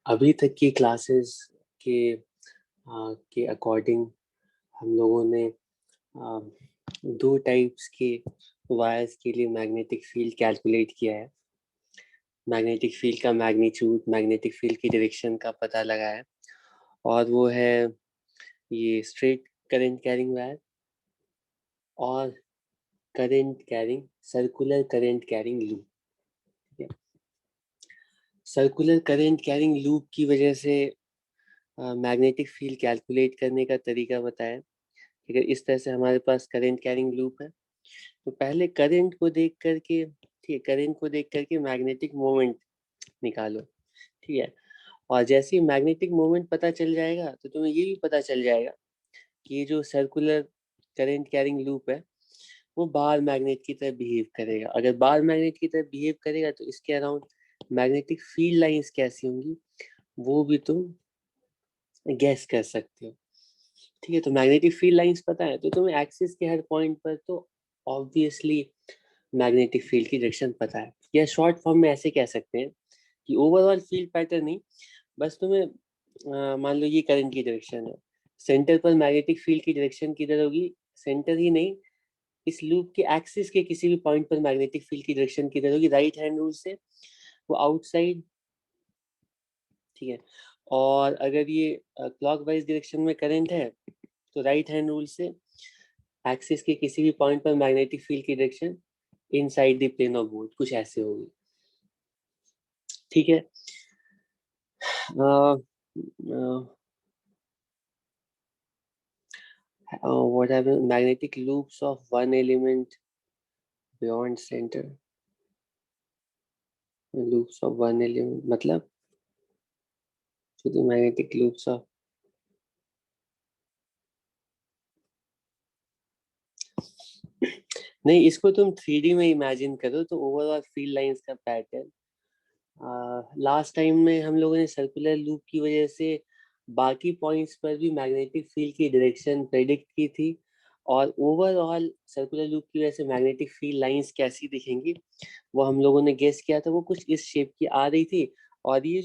अभी तक की क्लासेस के के अकॉर्डिंग हम लोगों ने आ, दो टाइप्स के वायर्स के लिए मैग्नेटिक फील्ड कैलकुलेट किया है। मैग्नेटिक फील्ड का मैग्नीट्यूड, मैग्नेटिक फील्ड की डायरेक्शन का पता लगाया है, और वो है ये स्ट्रेट करंट कैरिंग वायर और current carrying circular current carrying loop. ठीक है, सर्कुलर करंट कैरिंग लूप की वजह से मैग्नेटिक फील्ड कैलकुलेट करने का तरीका बताया। ठीक है, इस तरह से हमारे पास करंट कैरिंग लूप है। तो पहले करंट को देख करके, ठीक है, करंट को देख करके मैग्नेटिक मोमेंट निकालो। ठीक है, और जैसे ही मैग्नेटिक मोमेंट पता चल जाएगा तो तुम्हें ये भी पता चल जाएगा कि ये जो सर्कुलर करंट कैरिंग लूप है वो बार मैग्नेट की तरह बिहेव करेगा। अगर बार मैग्नेट की तरह बिहेव करेगा तो इसके अराउंड मैग्नेटिक फील्ड लाइंस कैसी होंगी वो भी तुम गैस कर सकते हो। ठीक है, तो मैग्नेटिक फील्ड लाइंस पता है तो तुम्हें एक्सिस के हर पॉइंट पर तो ऑब्वियसली मैग्नेटिक फील्ड की डायरेक्शन पता है। या शॉर्ट फॉर्म में ऐसे कह सकते हैं कि ओवरऑल फील्ड पैटर्न नहीं, बस तुम्हें मान लो ये करंट की डायरेक्शन है, सेंटर पर मैग्नेटिक फील्ड की डायरेक्शन किधर होगी, सेंटर ही नहीं, इस लूप के एक्सिस के किसी भी पॉइंट पर मैग्नेटिक फील्ड की डायरेक्शन किधर होगी, राइट हैंड रूल से वो आउटसाइड। ठीक है, और अगर ये क्लॉकवाइज डायरेक्शन में करंट है तो राइट हैंड रूल से एक्सिस के किसी भी पॉइंट पर मैग्नेटिक फील्ड की direction inside the plane of board, कुछ ऐसे होगी। ठीक है, what happen magnetic loops of one element beyond center, loops of one element मतलब to the magnetic loops of, नहीं इसको तुम 3D में इमेजिन करो तो ओवरऑल फील्ड लाइंस का पैटर्न। लास्ट टाइम में हम लोगों ने सर्कुलर लूप की वजह से बाकी पॉइंट्स पर भी मैग्नेटिक फील्ड की डायरेक्शन प्रेडिक्ट की थी, और ओवरऑल सर्कुलर लूप की वजह से मैग्नेटिक फील्ड लाइंस कैसी दिखेंगी वो हम लोगों ने गेस किया था, वो कुछ इस शेप की आ रही थी। और ये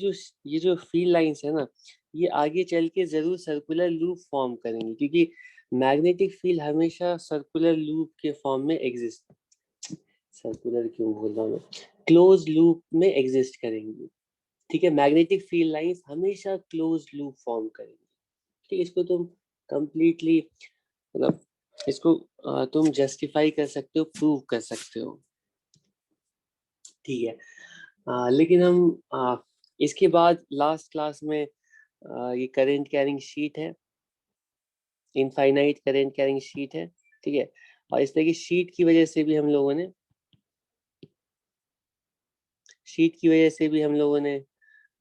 जो फील्ड लाइंस है ना, ये आगे चल के जरूर सर्कुलर लूप फॉर्म करेंगी, क्योंकि मैग्नेटिक फील्ड हमेशा सर्कुलर लूप के फॉर्म में एग्जिस्ट, सर्कुलर क्यों बोल रहा हूँ मैं, क्लोज लूप में एग्जिस्ट करेंगी। ठीक है, मैग्नेटिक फील्ड लाइंस हमेशा क्लोज लूप फॉर्म करेंगी। ठीक है, इसको तुम कंप्लीटली मतलब इसको तुम जस्टिफाई कर सकते हो, प्रूव कर सकते हो। ठीक है, लेकिन हम इसके बाद लास्ट क्लास में ये करंट कैरिंग शीट है, इनफाइनाइट करंट कैरिंग शीट है। ठीक है, और इस तरह की शीट की वजह से भी हम लोगों ने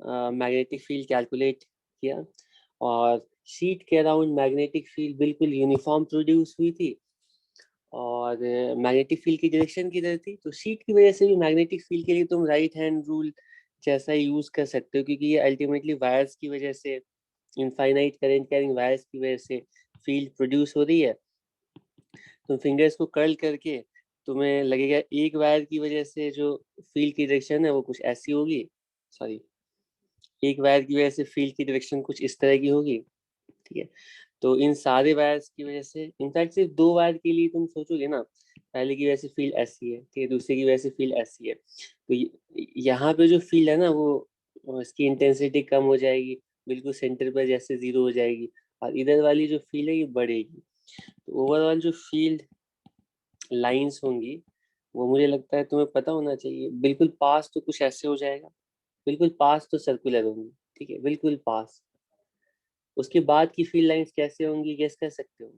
मैग्नेटिक फील्ड कैलकुलेट किया, और शीट के अराउंड मैग्नेटिक फील्ड बिल्कुल यूनिफॉर्म प्रोड्यूस हुई थी, और मैग्नेटिक फील्ड की डायरेक्शन किधर थी, तो शीट की वजह से भी मैग्नेटिक फील्ड के लिए तुम राइट हैंड रूल जैसा यूज कर सकते हो, क्योंकि ये अल्टीमेटली वायर्स की वजह से, इनफाइनाइट करंट कैरिंग वायर्स की वजह से फील्ड प्रोड्यूस हो रही है। तुम फिंगर्स को कर्ल करके तुम्हें लगेगा एक वायर की वजह से जो फील्ड की डायरेक्शन है वो कुछ ऐसी होगी, सॉरी, एक वायर की वजह से फील्ड की डायरेक्शन कुछ इस तरह की होगी। ठीक है, तो इन सारे वायर्स की वजह से, इनफैक्ट सिर्फ दो वायर के लिए तुम सोचोगे ना, पहले की वजह से फील्ड ऐसी है, ठीक है, दूसरे की वजह से फील्ड ऐसी है, तो यहाँ पे जो फील्ड है ना वो इसकी इंटेंसिटी कम हो जाएगी, बिल्कुल सेंटर पर जैसे जीरो हो जाएगी, और इधर वाली जो फील्ड है ये बढ़ेगी। तो ओवरऑल जो फील्ड लाइंस होंगी वो मुझे लगता है तुम्हें पता होना चाहिए। बिल्कुल पास तो कुछ ऐसे हो जाएगा, बिल्कुल पास तो सर्कुलर होंगी। ठीक है, बिल्कुल पास, उसके बाद की फील्ड लाइंस कैसे होंगी गेस कर सकते हो,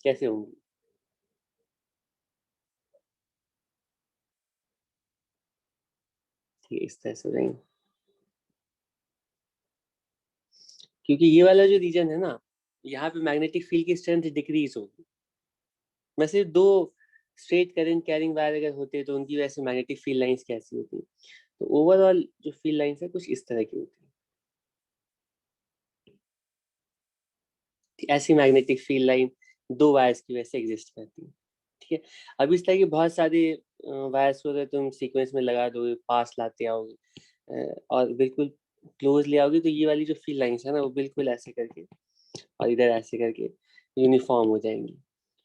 कैसे होंगी? ठीक है, इस तरह से हो जाएंगे, क्योंकि ये वाला जो रीजन है ना, यहाँ पे मैग्नेटिक फील्ड की स्ट्रेंथ डिक्रीज होगी। वैसे दो स्ट्रेट करंट कैरिंग वायर अगर होते तो उनकी वजह से मैग्नेटिक फील्ड लाइंस कैसी होती, तो ओवरऑल जो फील्ड लाइंस है कुछ इस तरह की होती है। ऐसी मैग्नेटिक फील्ड लाइन दो वायर्स की वजह से एग्जिस्ट करती है। ठीक है, अब इस तरह की बहुत सारी वायर्स को अगर तुम सीक्वेंस में लगा दोगे, पास लाते आओगे, और बिल्कुल क्लोज ले आओगे तो ये वाली जो फील्ड लाइंस है ना वो बिल्कुल ऐसे करके और इधर ऐसे करके यूनिफॉर्म हो जाएंगी।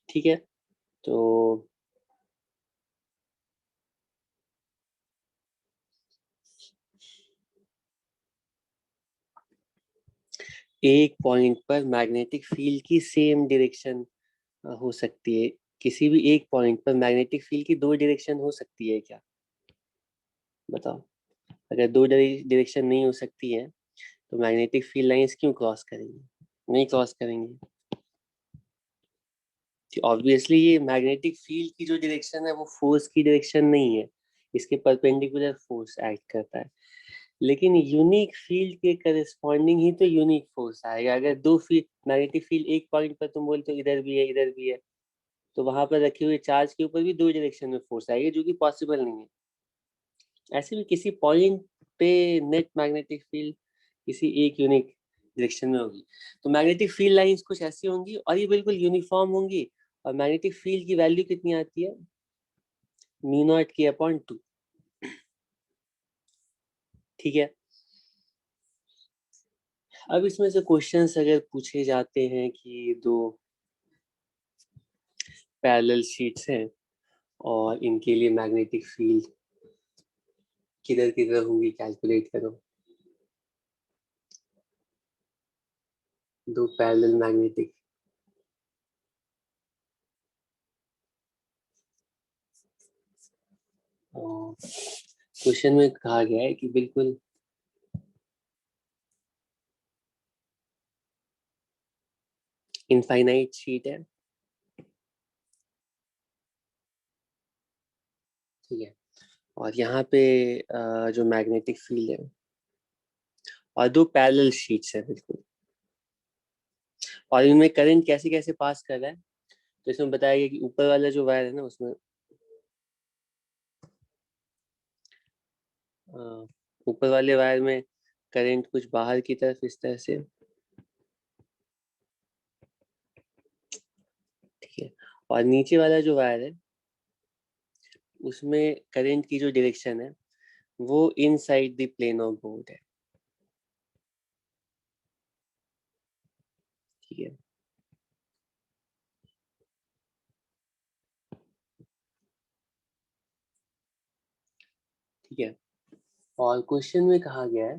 ठीक है, तो एक पॉइंट पर मैग्नेटिक फील्ड की सेम डायरेक्शन हो सकती है। किसी भी एक पॉइंट पर मैग्नेटिक फील्ड की दो डायरेक्शन हो सकती है क्या? बताओ। अगर दो डायरेक्शन नहीं हो सकती है तो मैग्नेटिक फील्ड लाइंस क्यों क्रॉस करेंगे? नहीं क्रॉस करेंगे। ऑब्वियसली ये मैग्नेटिक फील्ड की जो डायरेक्शन है वो फोर्स की डायरेक्शन नहीं है, इसके परपेंडिकुलर फोर्स एक्ट करता है। लेकिन यूनिक फील्ड के करस्पॉन्डिंग ही तो यूनिक फोर्स आएगा। अगर दो फील्ड मैग्नेटिक फील्ड एक पॉइंट पर तुम बोलते हो इधर भी है इधर भी है, तो वहां पर रखे हुए चार्ज के ऊपर भी दो डायरेक्शन में फोर्स आएगी, जो कि पॉसिबल नहीं है। ऐसे भी किसी पॉइंट पे नेट मैग्नेटिक फील्ड किसी एक यूनिक डायरेक्शन में होगी। तो मैग्नेटिक फील्ड लाइंस कुछ ऐसी होंगी और ये बिल्कुल यूनिफॉर्म होंगी। और मैग्नेटिक फील्ड की वैल्यू कितनी आती है? Mu naught K upon 2। ठीक है, अब इसमें से क्वेश्चंस अगर पूछे जाते हैं कि दो पैरेलल शीट्स हैं और इनके लिए मैग्नेटिक फील्ड किधर किधर होंगी कैलकुलेट करो। दो पैरेलल मैग्नेटिक, क्वेश्चन में कहा गया है कि बिल्कुल इनफाइनाइट शीट है। ठीक है, और यहाँ पे जो मैग्नेटिक फील्ड है और दो पैरेलल शीट्स है बिल्कुल, और इनमें करंट कैसे कैसे पास कर रहा है। तो इसमें बताया गया कि ऊपर वाला जो वायर है ना उसमें ऊपर वाले वायर में करंट कुछ बाहर की तरफ इस तरह से। ठीक है, और नीचे वाला जो वायर है उसमें करंट की जो डायरेक्शन है वो inside the plane of board है। ठीक है, ठीक है, और क्वेश्चन में कहा गया है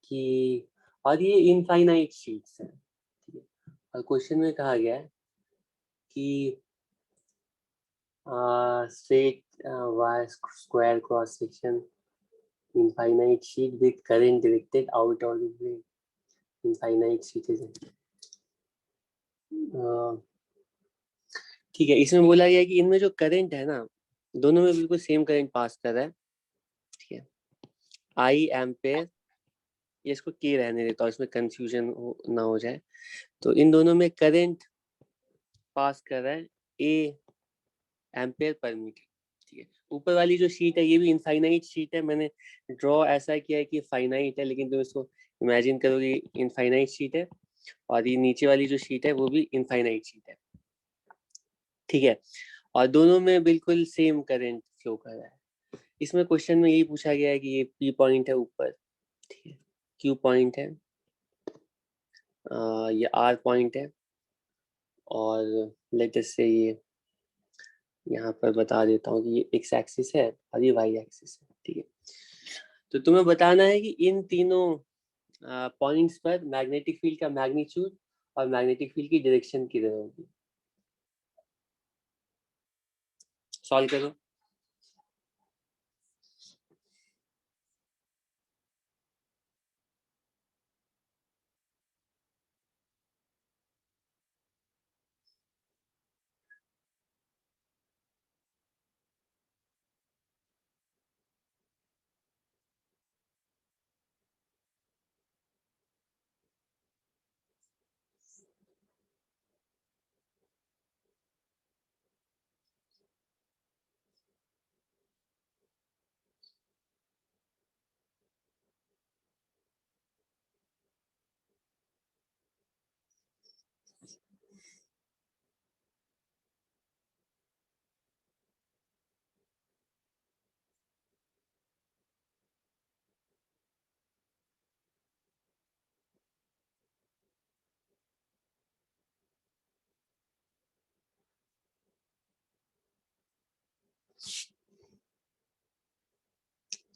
कि और ये इनफाइनाइट शीट्स हैं। ठीक है, और क्वेश्चन में कहा गया है कि straight square cross section infinite sheet with current directed out of the plane. Infinite sheet is ठीक है, इसमें बोला गया है कि इनमें जो करंट है ना दोनों में बिल्कुल सेम करंट पास कर रहा है। ठीक है, आई एम्पेयर, ये इसको के रहने देता हूँ इसमें कंफ्यूजन ना हो जाए। तो इन दोनों में करंट पास कर रहा है ए एम्पेयर पर मीटर। ठीक है, ऊपर वाली जो शीट है ये भी इनफाइनाइट शीट है। मैंने ड्रॉ ऐसा किया है कि फाइनाइट है, लेकिन तुम इसको इमेजिन करोगे इनफाइनाइट शीट है, और ये नीचे वाली जो शीट है वो भी इनफाइनाइट शीट है। ठीक है, और दोनों में बिल्कुल सेम करंट फ्लो कर रहा है। इसमें क्वेश्चन में यही पूछा गया है कि ये पी पॉइंट है ऊपर, ठीक है, क्यू पॉइंट है, ये आर पॉइंट है, और लेटेस्ट से ये यहाँ पर बता देता हूँ कि ये एक्स एक्सिस है और ये वाई एक्सिस है। ठीक है, तो तुम्हें बताना है कि इन तीनों पॉइंट्स पर मैग्नेटिक फील्ड का मैग्नीट्यूड और मैग्नेटिक फील्ड की डायरेक्शन किधर होगी। सॉल्व करो।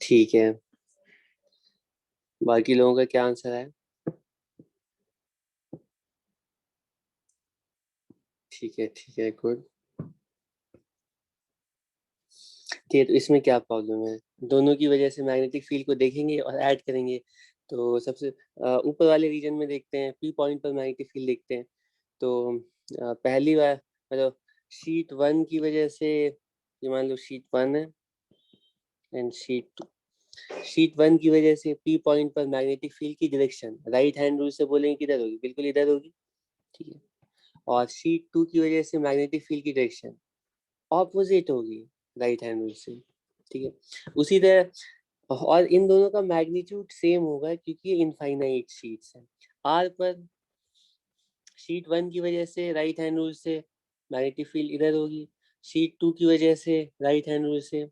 ठीक है, बाकी लोगों का क्या आंसर है? ठीक है, गुड। ठीक है, तो इसमें क्या प्रॉब्लम है? दोनों की वजह से मैग्नेटिक फील्ड को देखेंगे और ऐड करेंगे। तो सबसे ऊपर वाले रीजन में देखते हैं, पी पॉइंट पर मैग्नेटिक फील्ड देखते हैं। तो पहली बार मतलब शीट वन की वजह से, ये मान लो शीट वन है एंड शीट वन की वजह से पी पॉइंट पर मैग्नेटिक फील्ड की डायरेक्शन राइट हैंड रूल से बोलेंगे किधर होगी? बिल्कुल इधर होगी। ठीक है। और शीट टू की वजह से मैग्नेटिक फील्ड की डायरेक्शन ऑपोजिट होगी राइट हैंड रूल से। ठीक है, उसी तरह और इन दोनों का मैग्नीट्यूड सेम होगा क्योंकि ये इनफाइनाइट शीट्स हैं। आर पर शीट वन की वजह से राइट हैंड रूल से मैग्नेटिक फील्ड इधर होगी, शीट टू की वजह से राइट हैंड रूल से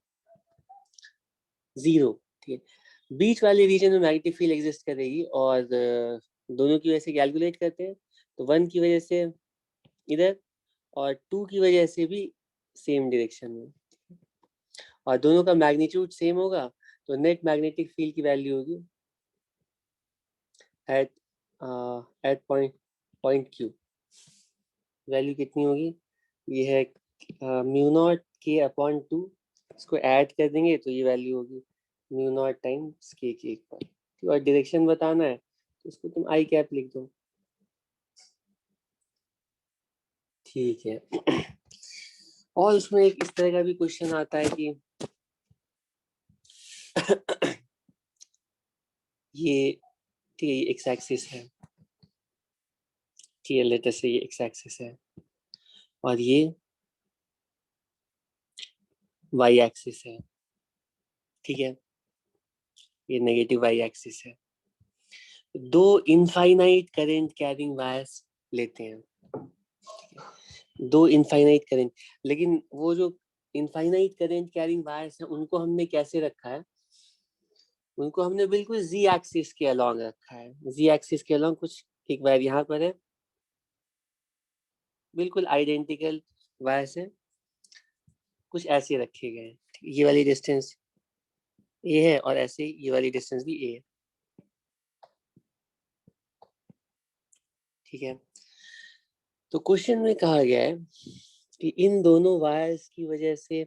जीरो। ठीक है, बीच वाले रीजन में मैग्नेटिक फील्ड एग्जिस्ट करेगी और दोनों की वजह से कैलकुलेट करते हैं। तो वन की वजह से इधर और टू की वजह से भी सेम डायरेक्शन में, और दोनों का मैग्नीट्यूड सेम होगा। तो नेट मैग्नेटिक फील्ड की वैल्यू होगी at at point point Q. Value कितनी होगी? ये है mu naught K upon two. इसको ऐड कर देंगे तो ये वैल्यू होगी म्यू नॉट टाइम्स के पर। और डायरेक्शन बताना है तो इसको तुम आई कैप लिख दो। ठीक है। और उसमें एक इस तरह का भी क्वेश्चन आता है कि ये, ठीक है, ये एक्स एक्सिस है। ठीक है, लेटर से ये एक्स एक्सिस है और ये वाई एक्सिस है। ठीक है, ये नेगेटिव वाई एक्सिस है। दो इनफाइनाइट करंट कैरिंग वायर्स लेते हैं, दो इनफाइनाइट करंट। लेकिन वो जो इनफाइनाइट करंट कैरिंग वायर्स हैं उनको हमने कैसे रखा है? उनको हमने बिल्कुल जी एक्सिस के अलॉन्ग रखा है। जी एक्सिस के अलॉन्ग कुछ एक वायर यहाँ पर है, बिल्कुल आइडेंटिकल वायर्स है, कुछ ऐसे रखे गए हैं। ये वाली डिस्टेंस ए है और ऐसे ये वाली डिस्टेंस भी ए है। ठीक है, तो क्वेश्चन में कहा गया है कि इन दोनों वायर्स की वजह से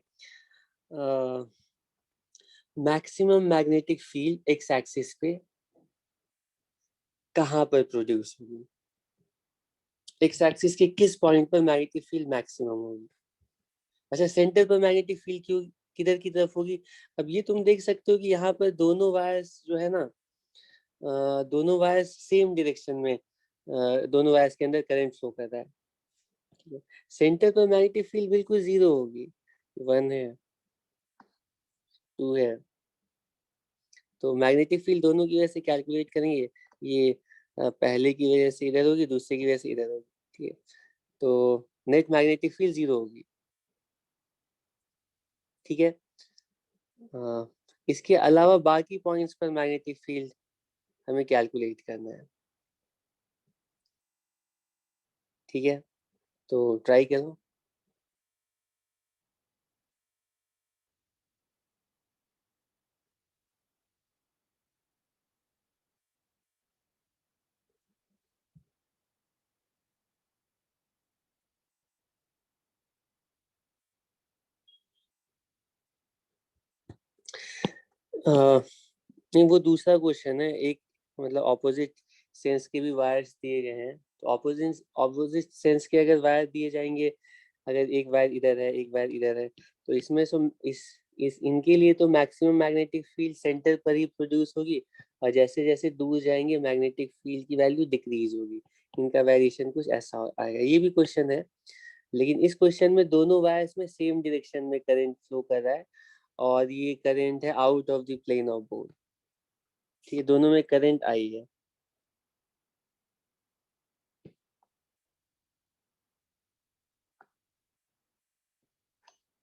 maximum magnetic field x axis पे कहाँ पर प्रोड्यूस होगी? एक्स एक्सिस के किस पॉइंट पर मैग्नेटिक फील्ड मैक्सिमम होगी? अच्छा, सेंटर पर मैग्नेटिक फील्ड क्यों किधर की तरफ होगी? अब ये तुम देख सकते हो कि यहाँ पर दोनों वायर्स जो है ना, दोनों वायर्स सेम डायरेक्शन में, दोनों वायर्स के अंदर करंट फ्लो कर रहा है। सेंटर पर मैग्नेटिक फील्ड बिल्कुल जीरो होगी, वन है, टू है। तो मैग्नेटिक फील्ड दोनों की वजह से कैलकुलेट करेंगे, ये पहले की वजह से इधर होगी, दूसरे की वजह से इधर होगी। ठीक है, तो नेट मैग्नेटिक फील्ड जीरो होगी। ठीक है, इसके अलावा बाकी पॉइंट्स पर मैग्नेटिक फील्ड हमें कैलकुलेट करना है। ठीक है, तो ट्राई करो। नहीं, वो दूसरा क्वेश्चन है। एक मतलब ऑपोजिट सेंस के भी वायर्स दिए गए हैं, तो ऑपोजिट ऑपोजिट सेंस के अगर वायर दिए जाएंगे, अगर एक वायर इधर है एक वायर इधर है, तो इसमें सो इस इनके लिए तो मैक्सिमम मैग्नेटिक फील्ड सेंटर पर ही प्रोड्यूस होगी, और जैसे जैसे दूर जाएंगे मैग्नेटिक फील्ड की वैल्यू डिक्रीज होगी। इनका वेरिएशन कुछ ऐसा आएगा। ये भी क्वेश्चन है, लेकिन इस क्वेश्चन में दोनों वायर्स में सेम डायरेक्शन में करंट फ्लो कर रहा है, और ये करंट है out of the plane of board. ठीक है, दोनों में करंट आई है।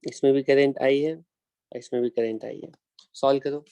इसमें भी करंट आई है, इसमें भी करंट आई है। सॉल्व करो।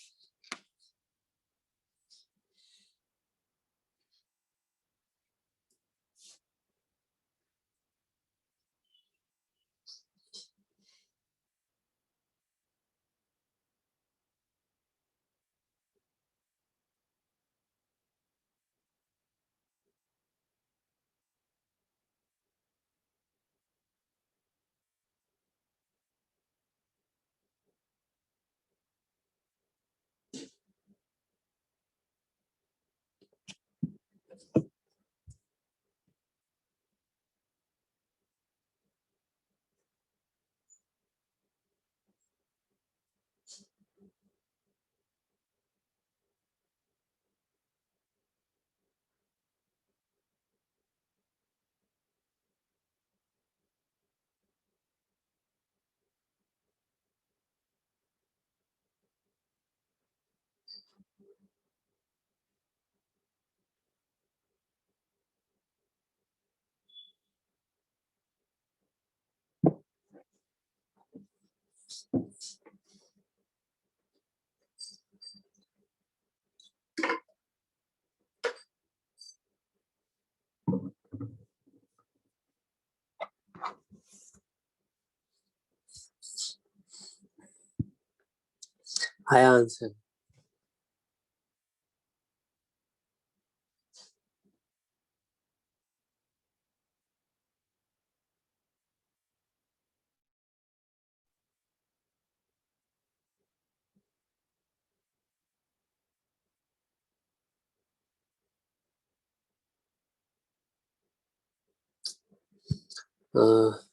High answer.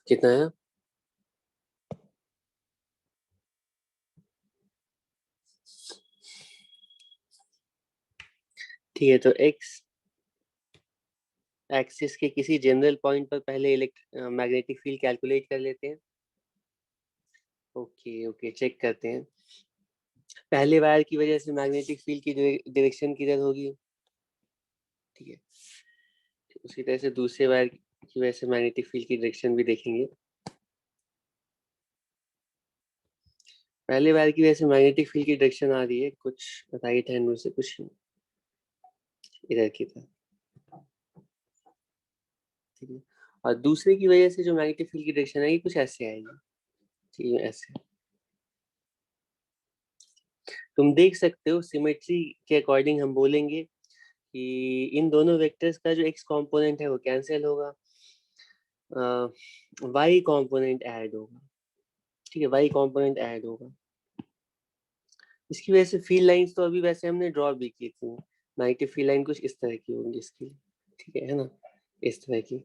कितना है? ठीक है, तो एक्स एक्सिस के किसी जनरल पॉइंट पर पहले मैग्नेटिक फील्ड कैलकुलेट कर लेते हैं। ओके ओके, चेक करते हैं। पहले वायर की वजह से मैग्नेटिक फील्ड की डायरेक्शन किधर होगी? ठीक है, उसी तरह से दूसरे वायर की वजह से मैग्नेटिक फील्ड की डायरेक्शन भी देखेंगे। पहले वायर की वजह से मैग्नेटिक फील्ड की डायरेक्शन आ रही है कुछ राइट हैंड में से, कुछ इधर की तरफ। ठीक है, और दूसरे की वजह से जो मैग्नेटिक फील्ड की डायरेक्शन आएगी कुछ ऐसे आएगी। ठीक है, ऐसे। तुम देख सकते हो सिमेट्री के अकॉर्डिंग हम बोलेंगे कि इन दोनों वेक्टर्स का जो एक्स कंपोनेंट है वो कैंसिल होगा, वाई कंपोनेंट ऐड होगा। ठीक है, वाई कंपोनेंट ऐड होगा। इसकी वजह से फील्ड लाइंस तो अभी वैसे हमने ड्रॉ भी की थी। मैग्नेटिक फील्ड लाइन कुछ इस तरह की होगी इसकी। ठीक है ना, इस तरह की।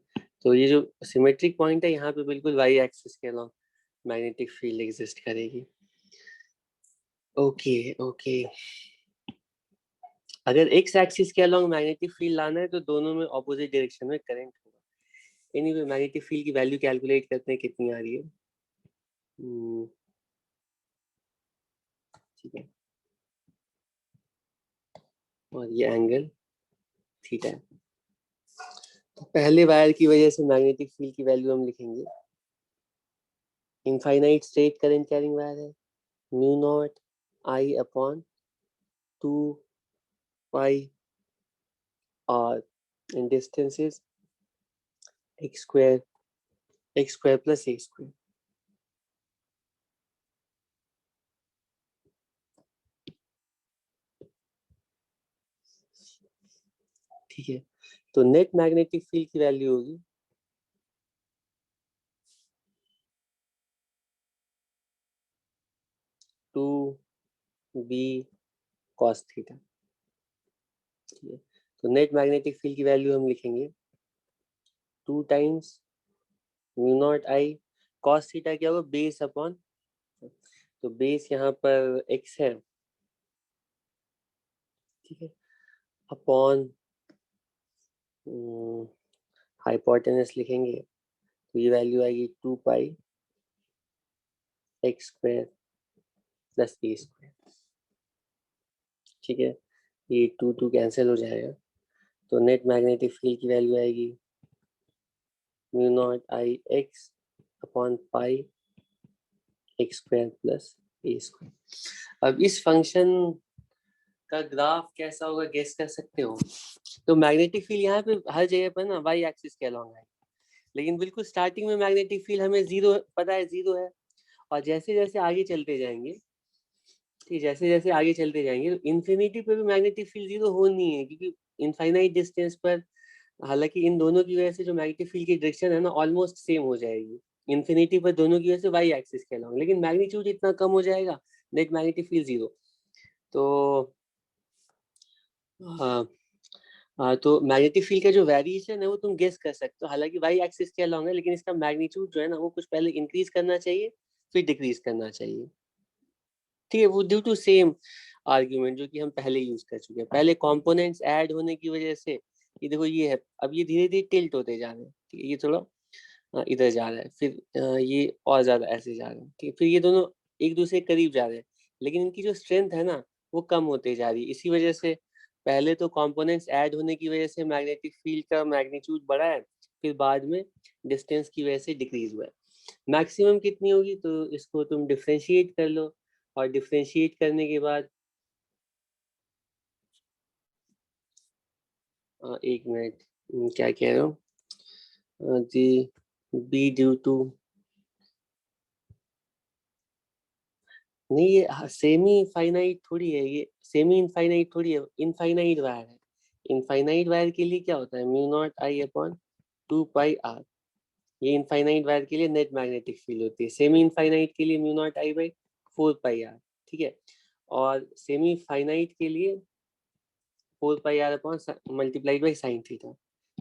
तो ये जो सिमेट्रिक पॉइंट है यहाँ पे बिल्कुल वाई एक्सिस के अलोंग मैग्नेटिक फील्ड एग्जिस्ट करेगी। ओके ओके, अगर एक्स एक्सिस के अलोंग मैग्नेटिक फील्ड लाना है तो दोनों में ऑपोजिट डायरेक्शन में करंट होगा। एनीवे मैग्नेटिक फील्ड की वैल्यू कैलकुलेट करते हैं कितनी आ रही है। ठीक है, और ये एंगल थीटा है। तो पहले वायर की वजह से मैग्नेटिक फील्ड की वैल्यू हम लिखेंगे, infinite straight current carrying wire है, mu not I upon 2 pi और इन distance is x square plus a square. ठीक है, तो नेट मैग्नेटिक फील्ड की वैल्यू होगी 2b cos थीटा। ठीक है, तो नेट मैग्नेटिक फील्ड की वैल्यू हम लिखेंगे 2 times mu not I, cos theta क्या होगा, बेस अपॉन, तो बेस यहाँ पर x है। ठीक है, अपॉन हाइपोटेनस लिखेंगे, तो ये वैल्यू आएगी 2 pi x square plus a square. ठीक है, ये 2 कैंसिल हो जाएगा, तो नेट मैग्नेटिक फील्ड की वैल्यू आएगी mu not I x upon pi x square plus a square. अब इस फंक्शन का ग्राफ कैसा होगा गेस कर सकते हो? तो मैग्नेटिक फील्ड यहाँ पे हर जगह पर ना वाई एक्सिस के अलॉन्ग है, लेकिन बिल्कुल स्टार्टिंग में मैग्नेटिक फील्ड हमें जीरो पता है, जीरो है। और जैसे जैसे आगे चलते जाएंगे, ठीक, जैसे जैसे आगे चलते जाएंगे तो इन्फिनिटी पे भी मैग्नेटिक फील्ड जीरो होनी है, क्योंकि इनफाइनाइट डिस्टेंस पर हालांकि इन दोनों की वजह से जो मैग्नेटिक फील्ड की डायरेक्शन है ना ऑलमोस्ट सेम हो जाएगी इन्फिनिटी पर, दोनों की वजह से वाई एक्सिस के अलॉन्ग, लेकिन मैग्नीट्यूड इतना कम हो जाएगा, नेट मैग्नेटिक फील्ड जीरो। तो हाँ, तो मैग्नेटिक फील्ड का जो वेरिएशन है वो तुम गेस कर सकते हो, हालांकि वाई एक्सिस के अलॉन्ग है, लेकिन इसका मैग्नीट्यूड जो है ना वो कुछ पहले इंक्रीज करना चाहिए फिर डिक्रीज करना चाहिए। ठीक है, वो ड्यू टू सेम आर्ग्यूमेंट जो कि हम पहले यूज कर चुके हैं। पहले कंपोनेंट्स ऐड होने की वजह से ये देखो ये है, अब ये धीरे धीरे टिल्ट होते जा रहे हैं। ठीक है, ये थोड़ा इधर जा रहा है, फिर ये और ज्यादा ऐसे जा रहे हैं। ठीक है, फिर ये दोनों एक दूसरे के करीब जा रहे हैं, लेकिन इनकी जो स्ट्रेंथ है ना वो कम होते जा रही है। इसी वजह से पहले तो कंपोनेंट्स ऐड होने की वजह से मैग्नेटिक फील्ड का मैग्नीट्यूड बढ़ा है, फिर बाद में डिस्टेंस की वजह से डिक्रीज हुआ है। मैक्सिमम कितनी होगी, तो इसको तुम डिफरेंशिएट कर लो, और डिफरेंशिएट करने के बाद एक मिनट, क्या कह रहे हो जी, बी ड्यू टू, नहीं ये सेमी फाइनाइट थोड़ी है, ये सेमी इनफाइनाइट थोड़ी है, इनफाइनाइट वायर है। इनफाइनाइट वायर के लिए क्या होता है, mu not I upon 2 pi R, ये इनफाइनाइट वायर के लिए नेट मैग्नेटिक फील्ड होती है। सेमी इनफाइनाइट के लिए mu not I by 4 pi R, ठीक है। और सेमी फाइनाइट के लिए 4 pi R upon multiplied by sine theta.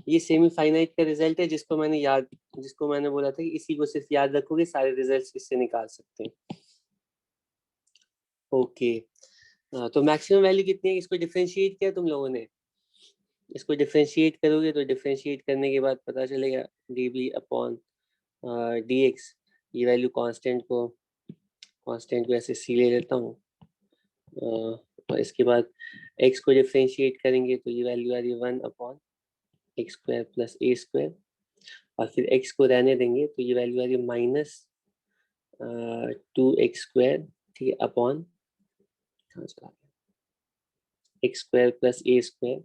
ये सेमी फाइनाइट का रिजल्ट है, जिसको मैंने बोला था कि इसी को सिर्फ याद रखोगे, सारे रिजल्ट्स इससे निकाल सकते हैं। ओके, तो मैक्सिमम वैल्यू कितनी है, इसको डिफरेंशिएट किया तुम लोगों ने, इसको डिफरेंशिएट करोगे तो डिफरेंशिएट करने के बाद पता चलेगा D B upon D X, ये वैल्यू कांस्टेंट को ऐसे सी ले लेता हूँ, और इसके बाद x को डिफरेंशिएट करेंगे तो ये वैल्यू आ रही है 1/x² प्लस a², और फिर x को रहने देंगे तो ये वैल्यू आ रही है -2x², ठीक है, अपॉन x² प्लस a²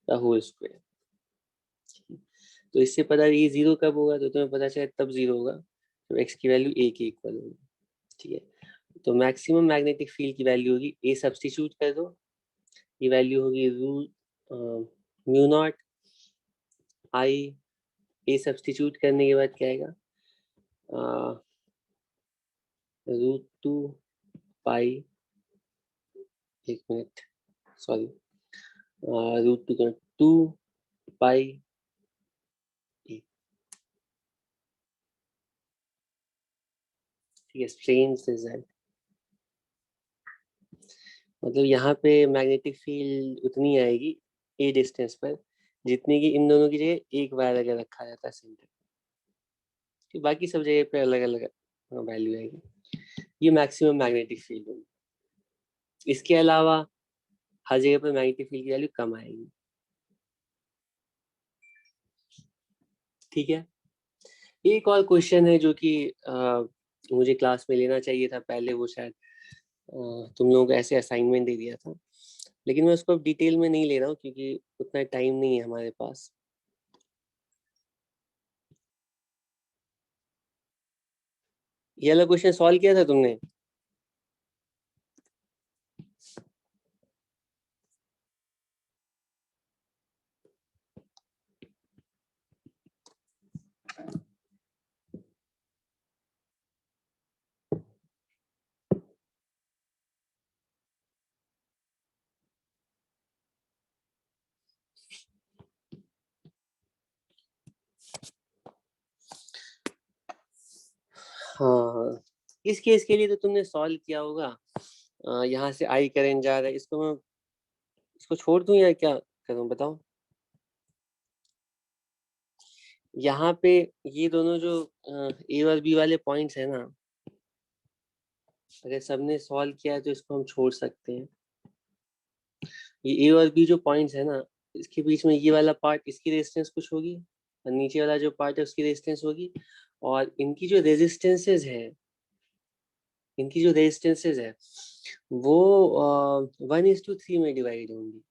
का होल स्क्वायर। तो इससे पता ये जीरो कब होगा, तो तुम्हें पता चले तब जीरो होगा तो x की वैल्यू a के इक्वल होगी, ठीक है। तो मैक्सिमम मैग्नेटिक फील्ड की वैल्यू होगी, a सब्स्टिट्यूट कर दो, ये वैल्यू होगी root mu not I, A substitute करने के बाद क्या आएगा, √2 पाई, एक मिनट सॉरी, √2 पाई, ठीक है, स्ट्रेंज रिजल्ट। मतलब यहाँ पे मैग्नेटिक फील्ड उतनी आएगी ए डिस्टेंस पर, जितनी कि इन दोनों की जगह एक वायर अगर रखा जाता है सेंटर, ठीक, बाकी सब जगह पे अलग अलग वैल्यू आएगी। ये मैक्सिमम मैग्नेटिक फील्ड होगी। इसके अलावा हर जगह पर मैग्नेटिक फील्ड की वैल्यू कम आएगी, ठीक है। एक और क्वेश्चन है जो कि मुझे क्लास में लेना चाहिए था पहले, वो शायद तुम लोगों को ऐसे असाइनमेंट दे दिया था, लेकिन मैं उसको अब डिटेल में नहीं ले रहा हूँ क्योंकि उतना टाइम नहीं है हमारे पास। ये वाला क्वेश्चन सॉल्व किया था तुमने? हाँ, इस केस के लिए तो तुमने सॉल्व किया होगा। यहाँ से आई करंट जा रहा है, इसको मैं इसको छोड़ दूं या क्या करूं बताओ। यहाँ पे ये दोनों जो ए और बी वाले पॉइंट्स है ना, अगर सबने सॉल्व किया है तो इसको हम छोड़ सकते हैं। ये ए और बी जो पॉइंट्स है ना, इसके बीच में ये वाला पार्ट, इसकी रेजिस्टेंस कुछ होगी, और नीचे वाला जो पार्ट है उसकी रेजिस्टेंस होगी, और इनकी जो रेजिस्टेंसेज है वो 1:3 में डिवाइड होंगी,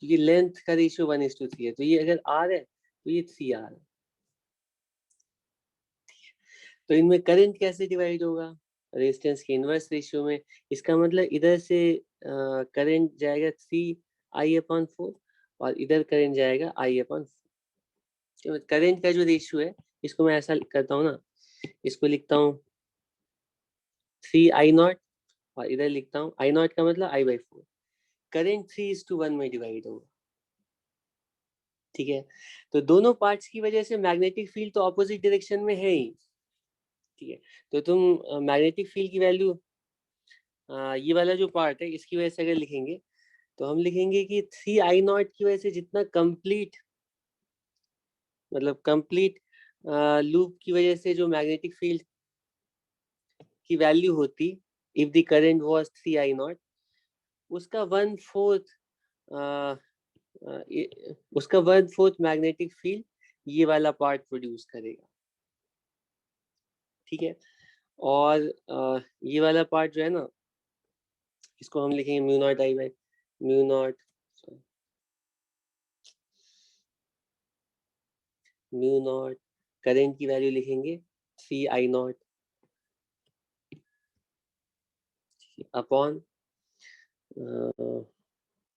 क्योंकि लेंथ का रेशियो 1:3 है, तो ये अगर आर है तो ये 3R है। तो इनमें करंट कैसे डिवाइड होगा, रेजिस्टेंस के इनवर्स रेशियो में। इसका मतलब इधर से करंट जाएगा 3I/4, और इधर करंट जाएगा I/4। करंट का जो रेशियो है, इसको मैं ऐसा करता हूँ ना, इसको लिखता हूँ 3I0, और इधर लिखता हूँ I0 का मतलब I/4। करंट 3:1 में डिवाइड होगा, ठीक है। तो दोनों पार्ट्स की वजह से मैग्नेटिक फील्ड तो ऑपोजिट डायरेक्शन में है ही, ठीक है। तो तुम मैग्नेटिक फील्ड की वैल्यू ये वाला जो पार्ट है इसकी वजह से अगर लिखेंगे, तो हम लिखेंगे कि 3I0 की वजह से जितना कंप्लीट लूप की वजह से जो मैग्नेटिक फील्ड की वैल्यू होती, if the current was 3I0, उसका 1/4 उसका 1/4 मैग्नेटिक फील्ड ये वाला पार्ट प्रोड्यूस करेगा। ठीक है। और ये वाला पार्ट जो है ना, इसको हम लिखेंगे mu naught I by mu naught mu naught current की वैल्यू लिखेंगे 3 I0 अपॉन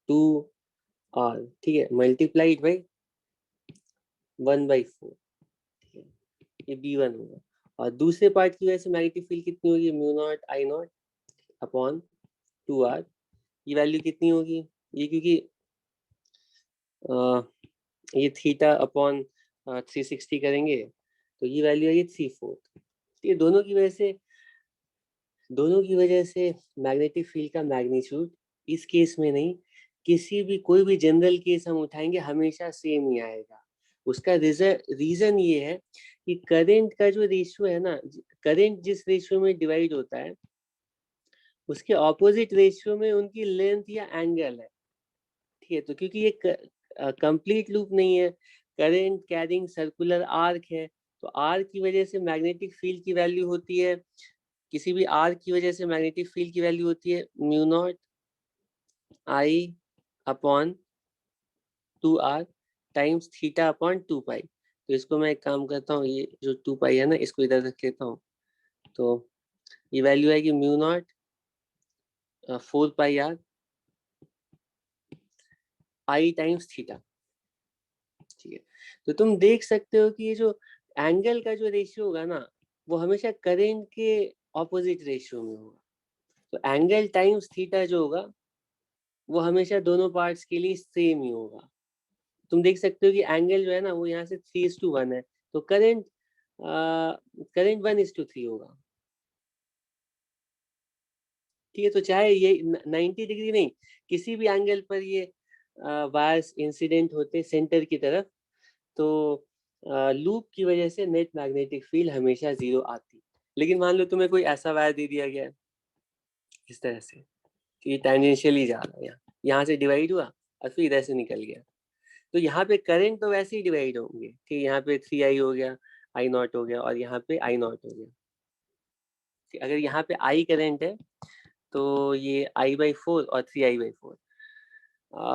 2R, ठीक है, मल्टीप्लाइड बाई 1/4, ठीक है, ये B1 होगा। और दूसरे पार्ट की वजह से मैग्नेटिक फील्ड कितनी होगी, mu naught I0 upon 2R। ये वैल्यू कितनी होगी, ये क्योंकि ये थीटा अपॉन 360 करेंगे तो ये वैल्यू आएगी 3/4। ये दोनों की वजह से मैग्नेटिक फील्ड का मैग्नीट्यूड इस केस में नहीं, किसी भी कोई भी जनरल केस हम उठाएंगे हमेशा सेम ही आएगा। उसका रीजन ये है कि करंट का जो रेशियो है ना, करंट जिस रेशियो में डिवाइड होता है उसके ऑपोजिट रेशियो में उनकी लेंथ या एंगल है, ठीक है। तो क्योंकि ये कंप्लीट लूप नहीं है, करंट कैरिंग सर्कुलर आर्क है, तो आर्क की वजह से मैग्नेटिक फील्ड की वैल्यू होती है, किसी भी आर्क की वजह से मैग्नेटिक फील्ड की वैल्यू होती है mu not I upon 2R times theta upon 2 pi. तो इसको मैं एक काम करता हूँ, ये जो 2 पाई है ना इसको इधर रख लेता हूँ, तो ये वैल्यू आएगी mu not 4 pi R I times theta, ठीक है। तो तुम देख सकते हो कि ये जो एंगल का जो रेशियो होगा ना वो हमेशा करंट के ऑपोजिट रेशियो में होगा, तो एंगल टाइम्स थीटा जो होगा वो हमेशा दोनों पार्ट्स के लिए सेम ही होगा। तुम देख सकते हो कि एंगल जो है ना वो यहाँ से 3:1 है, तो करंट 1:3 होगा, ठीक है। तो चाहे ये 90 डिग्री नहीं, किसी भी एंगल पर ये वायर्स इंसिडेंट होते सेंटर की तरफ, तो लूप की वजह से नेट मैग्नेटिक फील्ड हमेशा 0 आती। लेकिन मान लो तुम्हें कोई ऐसा वायर दे दिया गया है इस तरह से कि टेंजेंशियली जा रहा है, यहाँ से डिवाइड हुआ और फिर इधर से निकल गया, तो यहाँ पे करंट तो वैसे ही डिवाइड होंगे, ठीक, यहाँ पे 3I हो गया, I0 हो गया और यहाँ पे I0 हो गया। अगर यहाँ पे I करंट है तो ये I/4 और 3I/4।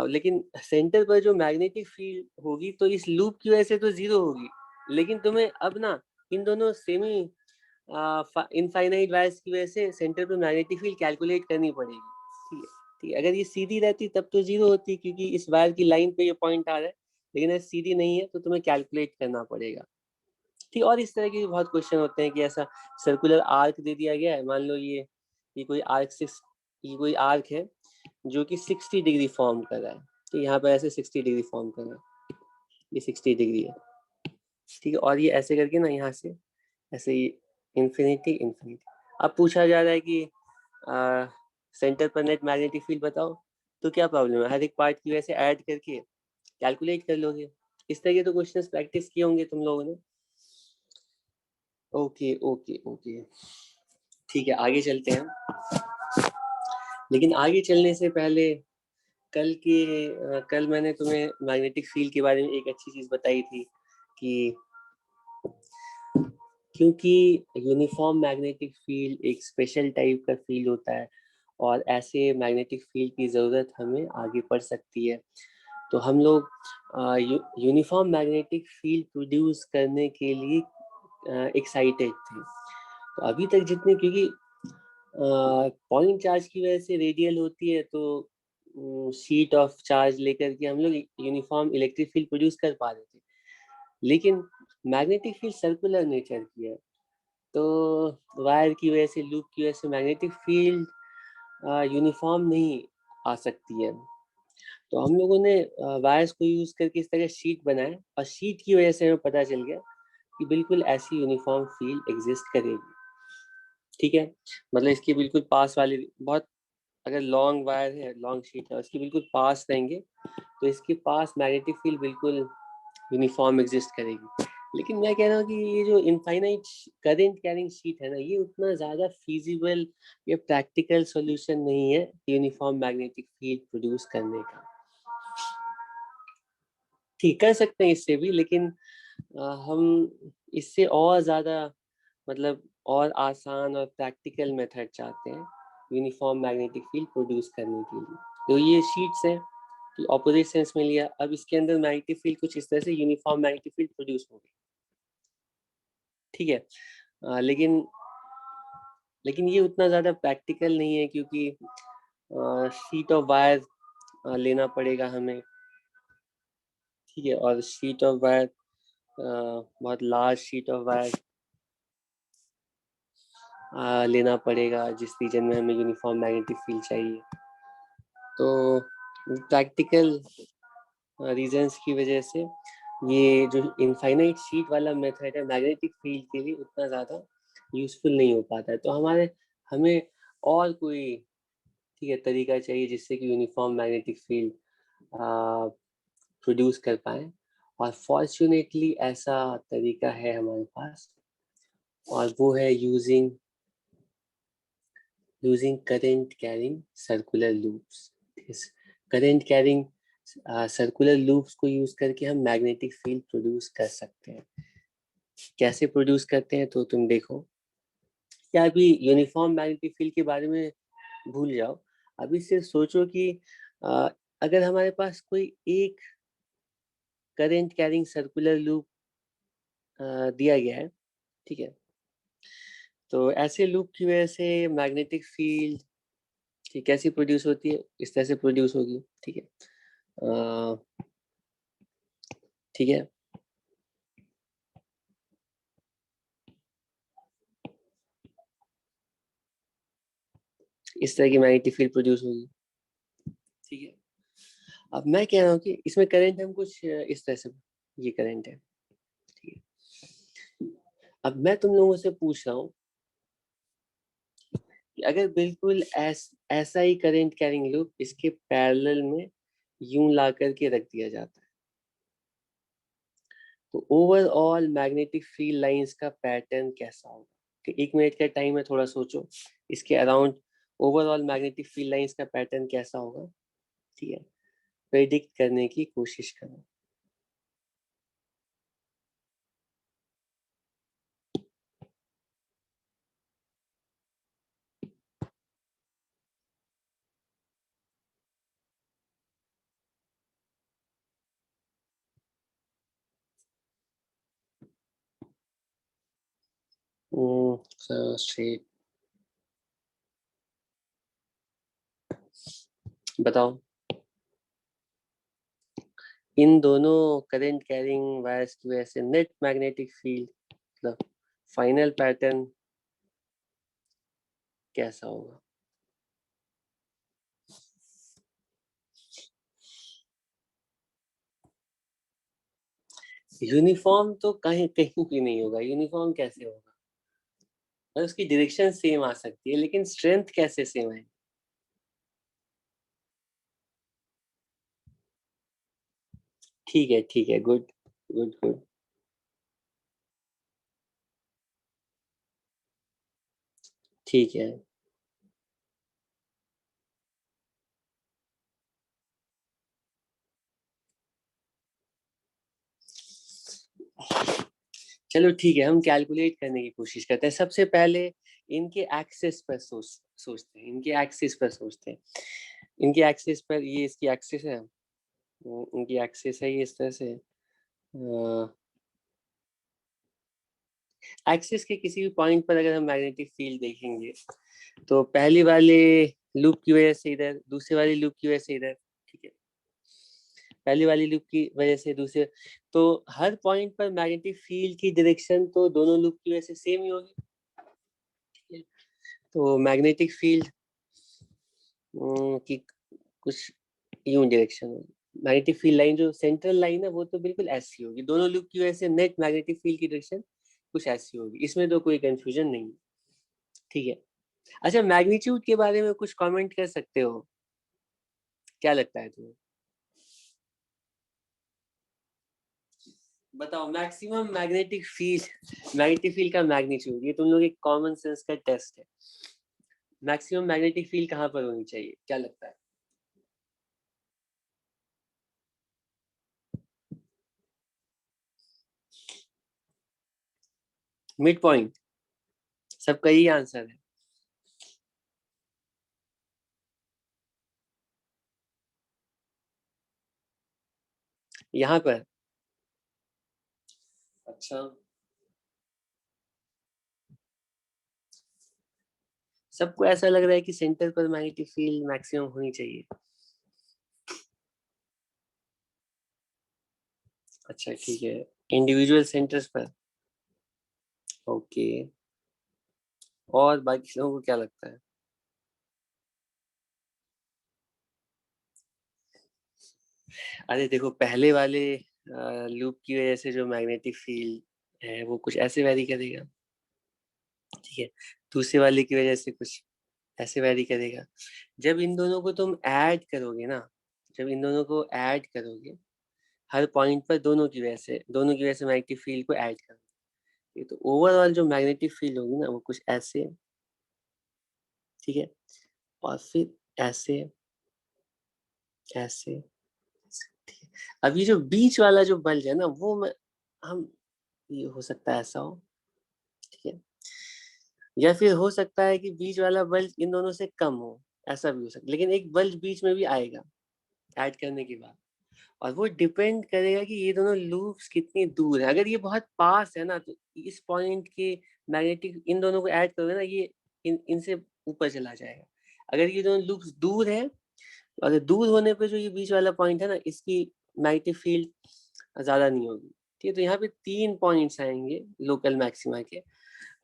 लेकिन सेंटर पर जो मैग्नेटिक फील्ड होगी तो इस लूप की वजह से तो 0 होगी, लेकिन तुम्हें अब ना इन दोनों सेमी इनफाइनाइट वायर्स की वजह से सेंटर पर मैग्नेटिक फील्ड कैलकुलेट करनी पड़ेगी, ठीक है। ठीक है, अगर ये सीधी रहती तब तो 0 होती क्योंकि इस वायर की लाइन पे ये पॉइंट आ रहा है, लेकिन अगर सीधी नहीं है तो तुम्हें कैलकुलेट करना पड़ेगा, ठीक। और इस तरह के बहुत क्वेश्चन होते हैं कि ऐसा सर्कुलर आर्क दे दिया गया है, मान लो ये कोई आर्क है जो कि 60 डिग्री फॉर्म कर रहा है, तो यहाँ पर ऐसे 60 डिग्री फॉर्म कर रहा है, ये 60 डिग्री है, ठीक है। और ये ऐसे करके ना यहाँ से ऐसे ही इन्फिनिटी इन्फिनिटी। अब पूछा जा रहा है कि सेंटर पर नेट मैग्नेटिक फील्ड बताओ, तो क्या प्रॉब्लम है, हर एक पार्ट की वजह से ऐड करके कैलकुलेट कर लोगे। इस तरह के तो क्वेश्चंस प्रैक्टिस किए होंगे तुम लोगों ने। ओके ओके ओके, ठीक है, आगे चलते हैं। लेकिन आगे चलने से पहले कल मैंने तुम्हें मैग्नेटिक फील्ड के बारे में एक अच्छी चीज बताई थी कि क्योंकि यूनिफॉर्म मैग्नेटिक फील्ड एक स्पेशल टाइप का फील्ड होता है और ऐसे मैग्नेटिक फील्ड की ज़रूरत हमें आगे पड़ सकती है, तो हम लोग यूनिफॉर्म मैग्नेटिक फील्ड प्रोड्यूस करने के लिए एक्साइटेड थे। तो अभी तक जितने, क्योंकि पॉइंट चार्ज की वजह से रेडियल होती है, तो शीट ऑफ चार्ज लेकर के हम लोग यूनिफॉर्म इलेक्ट्रिक फील्ड प्रोड्यूस कर पा रहे थे, लेकिन मैग्नेटिक फील्ड सर्कुलर नेचर की है, तो वायर की वजह से, लूप की वजह से मैग्नेटिक फील्ड यूनिफॉर्म नहीं आ सकती है। तो हम लोगों ने वायर्स को यूज करके इस तरह शीट बनाए और शीट की वजह से हमें पता चल गया कि बिल्कुल ऐसी यूनिफॉर्म फील्ड एग्जिस्ट करेगी, ठीक है। मतलब इसकी बिल्कुल पास वाली, बहुत अगर लॉन्ग वायर है, लॉन्ग शीट है, उसकी बिल्कुल पास रहेंगे तो इसके पास मैग्नेटिक फील्ड बिल्कुल यूनिफॉर्म एग्जिस्ट करेगी। लेकिन मैं कह रहा हूँ कि ये जो इनफाइनाइट करंट कैरिंग शीट है ना, ये उतना ज़्यादा फीजिबल या प्रैक्टिकल सॉल्यूशन नहीं है यूनिफॉर्म मैग्नेटिक फील्ड प्रोड्यूस करने का। ठीक, कर सकते हैं इससे भी, लेकिन हम इससे और ज़्यादा मतलब और आसान और प्रैक्टिकल मेथड चाहते हैं यूनिफॉर्म मैग्नेटिक फील्ड प्रोड्यूस करने के लिए। तो ये शीट्स हैं कि ऑपोजिट सेंस में लिया, अब इसके अंदर मैग्नेटिक फील्ड कुछ इस तरह से यूनिफॉर्म मैग्नेटिक फील्ड प्रोड्यूस हो गई, ठीक है। लेकिन ये उतना ज़्यादा प्रैक्टिकल नहीं है, क्योंकि शीट ऑफ वायर लेना पड़ेगा हमें, ठीक है। और शीट ऑफ वायर, बहुत लार्ज शीट ऑफ वायर लेना पड़ेगा जिस रीजन में हमें यूनिफॉर्म मैग्नेटिक फील्ड चाहिए। तो प्रैक्टिकल रीजंस की वजह से ये जो इनफाइनाइट शीट वाला मेथड है मैग्नेटिक फील्ड के लिए उतना ज़्यादा यूजफुल नहीं हो पाता है। तो हमें और कोई, ठीक है, तरीका चाहिए जिससे कि यूनिफॉर्म मैग्नेटिक फील्ड प्रोड्यूस कर पाए, और फॉर्चुनेटली ऐसा तरीका है हमारे पास, और वो है using current carrying circular loops. Current carrying circular loops को यूज करके हम मैग्नेटिक फील्ड प्रोड्यूस कर सकते हैं। कैसे प्रोड्यूस करते हैं तो तुम देखो, क्या अभी यूनिफॉर्म मैग्नेटिक फील्ड के बारे में भूल जाओ, अभी सिर्फ सोचो कि अ, अगर हमारे पास कोई एक करंट कैरिंग सर्कुलर लूप दिया गया है, ठीक है, तो ऐसे लूप की वजह से मैग्नेटिक फील्ड ठीक कैसी प्रोड्यूस होती है, इस तरह से प्रोड्यूस होगी, ठीक है। ठीक है, इस तरह की मैग्नेटिक फील्ड प्रोड्यूस होगी, ठीक है। अब मैं कह रहा हूँ कि इसमें करंट हम कुछ इस तरह से, ये करंट है, ठीक है। अब मैं तुम लोगों से पूछ रहा हूँ कि अगर बिल्कुल ऐसा ही करंट कैरिंग लूप इसके पैरेलल में यूं ला करके रख दिया जाता है, तो ओवरऑल मैग्नेटिक फील्ड लाइंस का पैटर्न कैसा होगा? कि 1 मिनट का टाइम है, थोड़ा सोचो इसके around overall magnetic field lines का पैटर्न कैसा होगा, ठीक है। प्रेडिक्ट करने की कोशिश करो। स्ट्रेट बताओ, इन दोनों करंट कैरिंग वायर्स की वजह से नेट मैग्नेटिक फील्ड, मतलब फाइनल पैटर्न कैसा होगा? यूनिफॉर्म तो कहीं कहीं भी नहीं होगा, यूनिफॉर्म कैसे होगा? और उसकी डायरेक्शन सेम आ सकती है, लेकिन स्ट्रेंथ कैसे सेम है? ठीक है, गुड गुड गुड। ठीक है, चलो ठीक है, हम कैलकुलेट करने की कोशिश करते हैं। सबसे पहले इनके एक्सिस पर सोचते हैं, इनके एक्सिस पर सोचते हैं। इनके एक्सिस पर, ये इसकी एक्सिस है, इनकी एक्सिस है ये इस तरह से। एक्सिस के किसी भी पॉइंट पर अगर हम मैग्नेटिक फील्ड देखेंगे, तो पहली वाले लूप की वजह से इधर, दूसरी वाली लूप की वजह से इधर, ठीक है, पहली वाली लूप की वजह से दूसरे, तो हर पॉइंट पर मैग्नेटिक फील्ड की डायरेक्शन तो दोनों लूप की वजह से सेम ही होगी, ठीक है। तो मैग्नेटिक फील्ड की कुछ यूं डायरेक्शन होगी, मैग्नेटिक फील्ड लाइन जो सेंट्रल लाइन है वो तो बिल्कुल ऐसी होगी, दोनों लूप की वजह से नेट मैग्नेटिक फील्ड की डायरेक्शन कुछ ऐसी होगी, इसमें तो कोई कंफ्यूजन नहीं है, ठीक है। अच्छा, मैग्नीट्यूड के बारे में कुछ कमेंट कर सकते हो? क्या लगता है तुम्हें? बताओ, मैग्नेटिक फील्ड का मैग्नीट्यूड, ये तुम लोग एक कॉमन सेंस का टेस्ट है। मैक्सिमम मैग्नेटिक फील्ड कहाँ पर होनी चाहिए, क्या लगता है? मिड पॉइंट, सबका यही आंसर है। यहाँ पर अच्छा, सबको ऐसा लग रहा है कि सेंटर पर मैग्नेटिक फील्ड मैक्सिमम होनी चाहिए। अच्छा ठीक है, इंडिविजुअल सेंटर्स पर। ओके, और बाकी लोगों को क्या लगता है? अरे देखो, पहले वाले लूप की वजह से जो मैग्नेटिक फील्ड है वो कुछ ऐसे वैरी करेगा, ठीक है। दूसरे वाले की वजह से कुछ ऐसे वैरी करेगा। जब इन दोनों को तुम ऐड करोगे ना, जब इन दोनों को ऐड करोगे, हर पॉइंट पर दोनों की वजह से मैग्नेटिक फील्ड को ऐड करोगे, तो ओवरऑल जो मैग्नेटिक फील्ड होगी ना वो कुछ ऐसे, ठीक है। और फिर ऐसे, ऐसे, ठीक है। अब ये जो बीच वाला जो बल्ब है ना, वो मैं हम ये हो सकता है ऐसा हो, ठीक है। या फिर हो सकता है कि बीच वाला बल्ब इन दोनों से कम हो, ऐसा भी हो सकता है। लेकिन एक बल्ब बीच में भी आएगा ऐड करने के बाद, और वो डिपेंड करेगा कि ये दोनों लूप्स कितनी दूर है। अगर ये बहुत पास है ना, तो इस पॉइंट के मैग्नेटिक इन दोनों को ऐड करोगे ना, ये इनसे ऊपर चला जाएगा। अगर ये दोनों लूप्स दूर है, तो अगर दूर होने पे जो ये बीच वाला पॉइंट है ना, इसकी मैग्नेटिक फील्ड ज्यादा नहीं होगी, ठीक है। तो यहाँ पे 3 पॉइंट्स आएंगे लोकल मैक्सिमा के,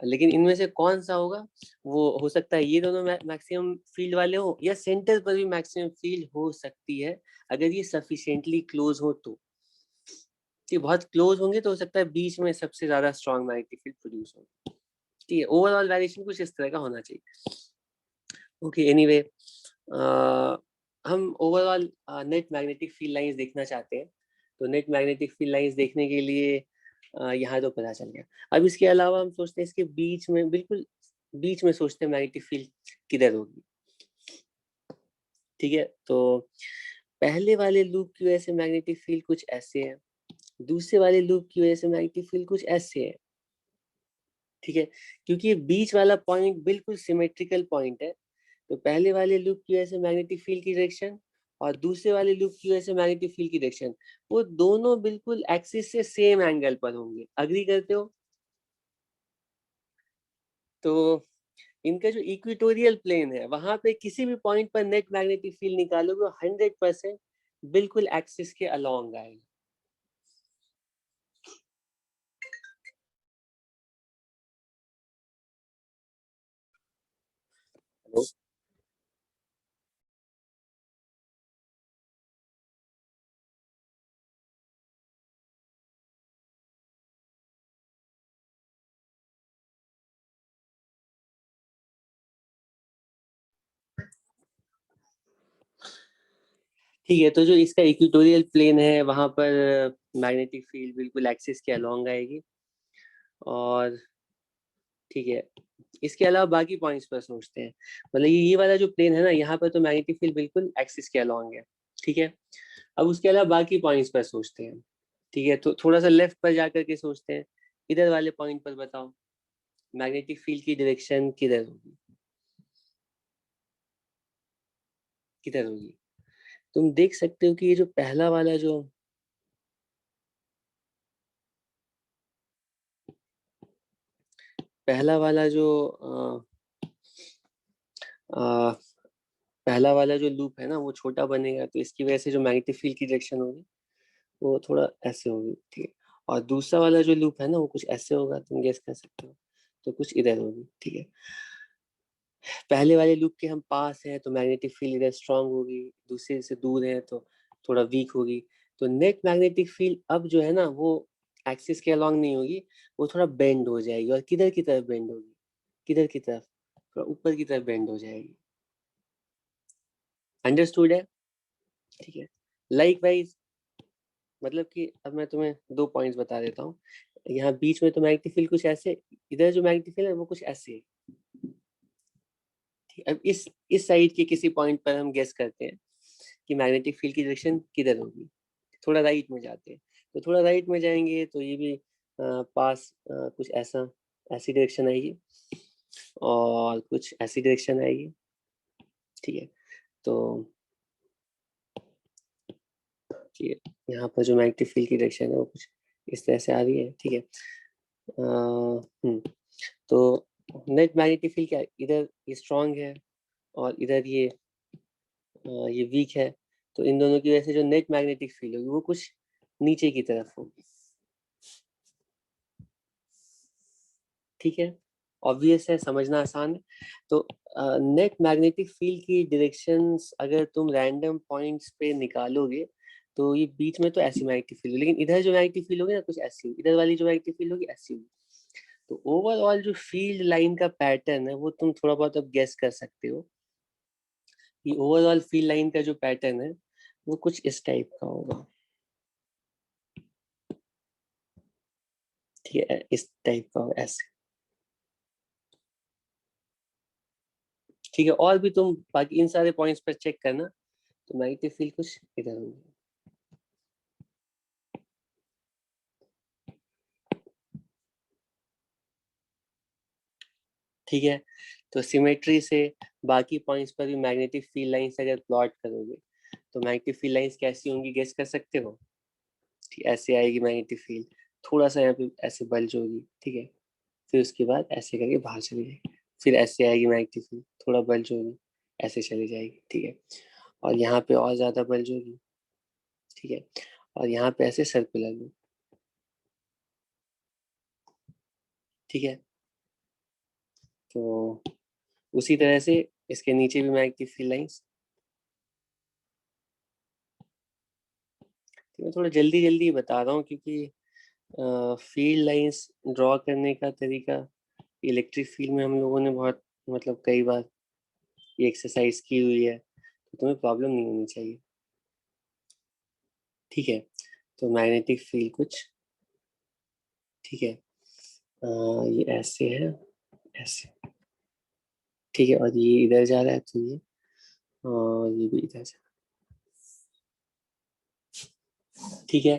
लेकिन इनमें से कौन सा होगा, वो हो सकता है ये दोनों मैक्सिमम फील्ड वाले हो, या सेंटर पर भी मैक्सिमम फील्ड हो सकती है, अगर ये सफिशिएंटली क्लोज हो तो। ठीक है, बहुत क्लोज होंगे तो हो सकता है बीच में सबसे ज्यादा स्ट्रॉन्ग मैग्नेटिक फील्ड प्रोड्यूस हो। ठीक है, ओवरऑल वेरिएशन कुछ इस तरह का होना चाहिए। ओके, एनीवे, हम overall net magnetic field lines देखना चाहते हैं, तो नेट मैग्नेटिक फील्ड लाइंस देखने के लिए यहाँ तो पता चल गया। अब इसके अलावा हम सोचते हैं इसके बीच में, बिल्कुल बीच में सोचते हैं मैग्नेटिक फील्ड किधर होगी, ठीक है। तो पहले वाले लूप की वजह से मैग्नेटिक फील्ड कुछ ऐसे है, दूसरे वाले लूप की वजह से मैग्नेटिक फील्ड कुछ ऐसे है, ठीक है। क्योंकि ये बीच वाला पॉइंट बिल्कुल सिमेट्रिकल पॉइंट है, तो पहले वाले लूप की वजह से मैग्नेटिक फील्ड की डायरेक्शन और दूसरे वाले लूप की वजह से मैग्नेटिक फील्ड की डायरेक्शन, वो दोनों बिल्कुल एक्सिस से सेम एंगल पर होंगे। अग्री करते हो? तो इनका जो इक्वेटोरियल प्लेन है, वहां पे किसी भी पॉइंट पर नेट मैग्नेटिक फील्ड निकालोगे 100% बिल्कुल एक्सिस के अलोंग आएगा। ठीक है, तो जो इसका इक्वेटोरियल प्लेन है वहां पर मैग्नेटिक फील्ड बिल्कुल एक्सिस के अलोंग आएगी। और ठीक है, इसके अलावा बाकी पॉइंट्स पर सोचते हैं, मतलब ये वाला जो प्लेन है ना, यहाँ पर तो मैग्नेटिक फील्ड बिल्कुल एक्सिस के अलोंग है, ठीक है। अब उसके अलावा बाकी पॉइंट्स पर सोचते हैं, ठीक है। तो थोड़ा सा लेफ्ट पर जाकर के सोचते हैं, इधर वाले पॉइंट पर बताओ मैग्नेटिक फील्ड की डायरेक्शन किधर होगी, किधर होगी। तुम देख सकते हो कि ये जो पहला वाला जो अ, पहला वाला जो लूप है ना, वो छोटा बनेगा, तो इसकी वजह से जो मैग्नेटिक फील्ड की डायरेक्शन होगी वो थोड़ा ऐसे होगी, ठीक है। और दूसरा वाला जो लूप है ना, वो कुछ ऐसे होगा, तुम गेस कर सकते हो, तो कुछ इधर होगी, ठीक है। पहले वाले लूप के हम पास हैं तो मैग्नेटिक फील्ड इधर स्ट्रांग होगी, दूसरे से दूर है तो थोड़ा वीक होगी। तो नेट मैग्नेटिक फील्ड अब जो है ना, वो एक्सिस के अलॉन्ग नहीं होगी, वो थोड़ा बेंड हो जाएगी। और किधर की तरफ बेंड होगी, किधर की तरफ, थोड़ा ऊपर की तरफ बेंड हो जाएगी। अंडरस्टूड है? ठीक है। लाइक वाइज, मतलब कि अब मैं तुम्हें 2 पॉइंट्स बता देता हूँ। यहाँ बीच में तो मैग्नेटिक फील्ड कुछ ऐसे, इधर जो मैग्नेटिक फील्ड है वो कुछ ऐसे है, ठीक है? अब इस साइड के किसी पॉइंट पर हम गेस करते हैं कि मैग्नेटिक फील्ड की डायरेक्शन किधर होगी। थोड़ा राइट में जाते हैं, तो थोड़ा राइट में जाएंगे तो ये भी पास कुछ ऐसा, ऐसी डायरेक्शन आएगी। और कुछ ऐसी डायरेक्शन आएगी। ठीक है, तो ठीक है, यहाँ पर जो मैग्नेटिक फील्ड की डायरेक्शन है वो कुछ इस तरह से आ रही है। ठीक है, तो नेट मैग्नेटिक फील्ड क्या है, इधर ये स्ट्रांग है और इधर ये वीक है, तो इन दोनों की वजह से जो नेट मैग्नेटिक फील्ड होगी वो कुछ नीचे की तरफ होगी। ठीक है, ऑब्वियस है, समझना आसान है। तो नेट मैग्नेटिक फील्ड की डायरेक्शंस अगर तुम रैंडम पॉइंट्स पे निकालोगे तो ये बीच में तो ऐसी मैग्नेटिक फील्ड होगी, लेकिन इधर जो मैग्नेटिक फील्ड होगी ना कुछ ऐसी होगी, इधर वाली जो मैग्नेटिक फील्ड होगी ऐसी होगी। तो ओवरऑल जो फील्ड लाइन का पैटर्न है वो तुम थोड़ा बहुत अब गेस कर सकते हो कि ओवरऑल फील्ड लाइन का जो पैटर्न है वो कुछ इस टाइप का होगा। ठीक है, इस टाइप का होगा, ऐसे। ठीक है, और भी तुम बाकी इन सारे पॉइंट्स पर चेक करना, तो मैग्नेटिक फील्ड कुछ इधर होगी। ठीक है, तो सिमेट्री से बाकी पॉइंट्स पर भी मैग्नेटिक फील्ड लाइंस अगर प्लॉट करोगे तो मैग्नेटिक फील्ड लाइंस कैसी होंगी गेस कर सकते हो। ठीक, ऐसे आएगी मैग्नेटिक फील्ड, थोड़ा सा यहाँ पे ऐसे बल्ज होगी। ठीक है, फिर उसके बाद ऐसे करके बाहर चली जाएगी, फिर ऐसे आएगी मैग्नेटिक फील्ड, थोड़ा बल्ज होगी, ऐसे चली जाएगी। ठीक है, और यहाँ पे और ज्यादा बल्ज होगी। ठीक है, और यहाँ पे ऐसे सर्कुलर में। ठीक है, तो उसी तरह से इसके नीचे भी मैग्नेटिक फील्ड लाइंस। मैं थोड़ा जल्दी जल्दी बता रहा हूँ क्योंकि फील्ड लाइंस ड्रॉ करने का तरीका इलेक्ट्रिक फील्ड में हम लोगों ने बहुत मतलब कई बार ये एक्सरसाइज की हुई है, तो तुम्हें प्रॉब्लम नहीं होनी चाहिए। ठीक है, तो मैग्नेटिक फील्ड कुछ, ठीक है, ये ऐसे है, ऐसे। ठीक है, और ये इधर जा रहा है तो ये भी इधर जा रहा है। ठीक है,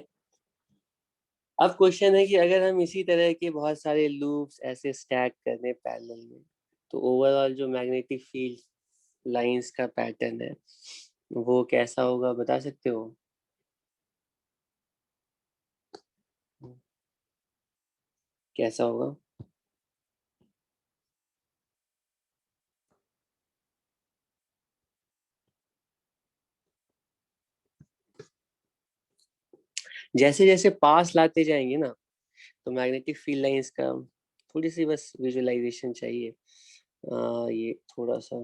अब क्वेश्चन है कि अगर हम इसी तरह के बहुत सारे लूप्स ऐसे स्टैक करने पैरेलल में, तो ओवरऑल जो मैग्नेटिक फील्ड लाइंस का पैटर्न है वो कैसा होगा, बता सकते हो। कैसा होगा। जैसे जैसे पास लाते जाएंगे ना, तो मैग्नेटिक फील्ड लाइंस का थोड़ी सी बस विजुअलाइजेशन चाहिए। ये थोड़ा सा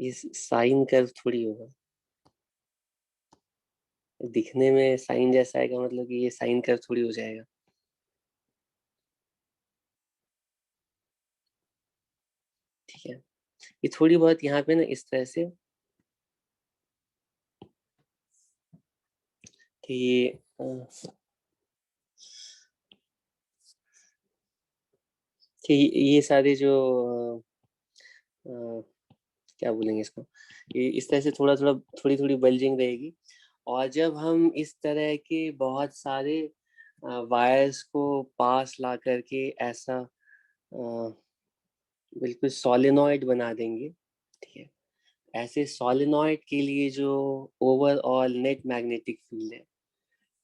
ये साइन कर्व थोड़ी होगा, दिखने में साइन जैसा आएगा, मतलब कि ये साइन कर्व थोड़ी हो जाएगा। ठीक है, ये थोड़ी बहुत यहाँ पे ना इस तरह से कि कि ये सारे जो अ, क्या बोलेंगे इसको, ये इस तरह से थोड़ा थोड़ा थोड़ी थोड़ी बल्जिंग रहेगी। और जब हम इस तरह के बहुत सारे वायर्स को पास ला करके ऐसा बिल्कुल सोलेनॉइड बना देंगे। ठीक है, ऐसे सोलेनॉइड के लिए जो ओवरऑल नेट मैग्नेटिक फील्ड है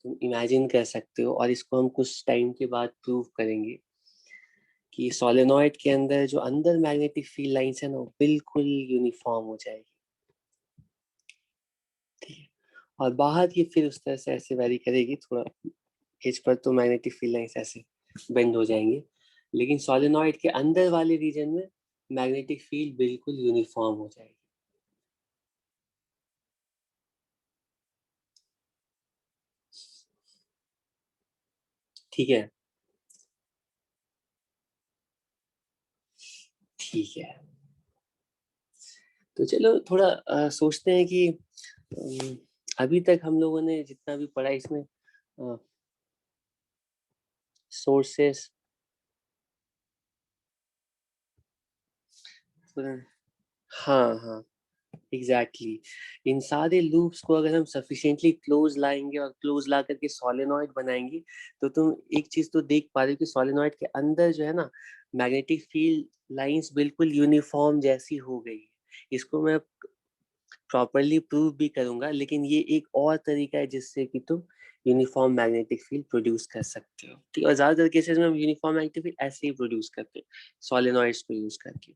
तुम इमेजिन कर सकते हो, और इसको हम कुछ टाइम के बाद प्रूव करेंगे कि सोलेनॉइड के अंदर जो अंदर मैग्नेटिक फील्ड लाइंस है ना वो बिल्कुल यूनिफॉर्म हो जाएगी। ठीक है, और बाहर ये फिर उस तरह से ऐसे वैरी करेगी, थोड़ा एज पर तो मैग्नेटिक फील्ड लाइंस ऐसे बेंड हो जाएंगे, लेकिन सोलेनॉइड के अंदर वाले रीजन में मैग्नेटिक फील्ड बिल्कुल यूनिफॉर्म हो जाएगी। ठीक है, ठीक है, तो चलो थोड़ा सोचते हैं कि अम, अभी तक हम लोगों ने जितना भी पढ़ा इसमें सोर्सेस, हाँ हाँ, एग्जैक्टली इन सारे लूप्स को अगर हम सफिशिएंटली क्लोज लाएंगे और क्लोज ला करके सोलेनॉइड बनाएंगे, तो तुम एक चीज तो देख पा रहे हो कि सोलेनॉइड के अंदर जो है ना, मैग्नेटिक फील्ड लाइंस बिल्कुल यूनिफॉर्म जैसी हो गई है। इसको मैं प्रॉपरली प्रूव भी करूंगा, लेकिन ये एक और तरीका है जिससे कि तुम यूनिफॉर्म मैग्नेटिक फील्ड प्रोड्यूस कर सकते हो। ठीक है, और ज्यादातर केसेस में हम यूनिफॉर्म मैग्नेटिक फील्ड ऐसे ही प्रोड्यूस करते हैं, सोलेनॉइड्स को यूज करके।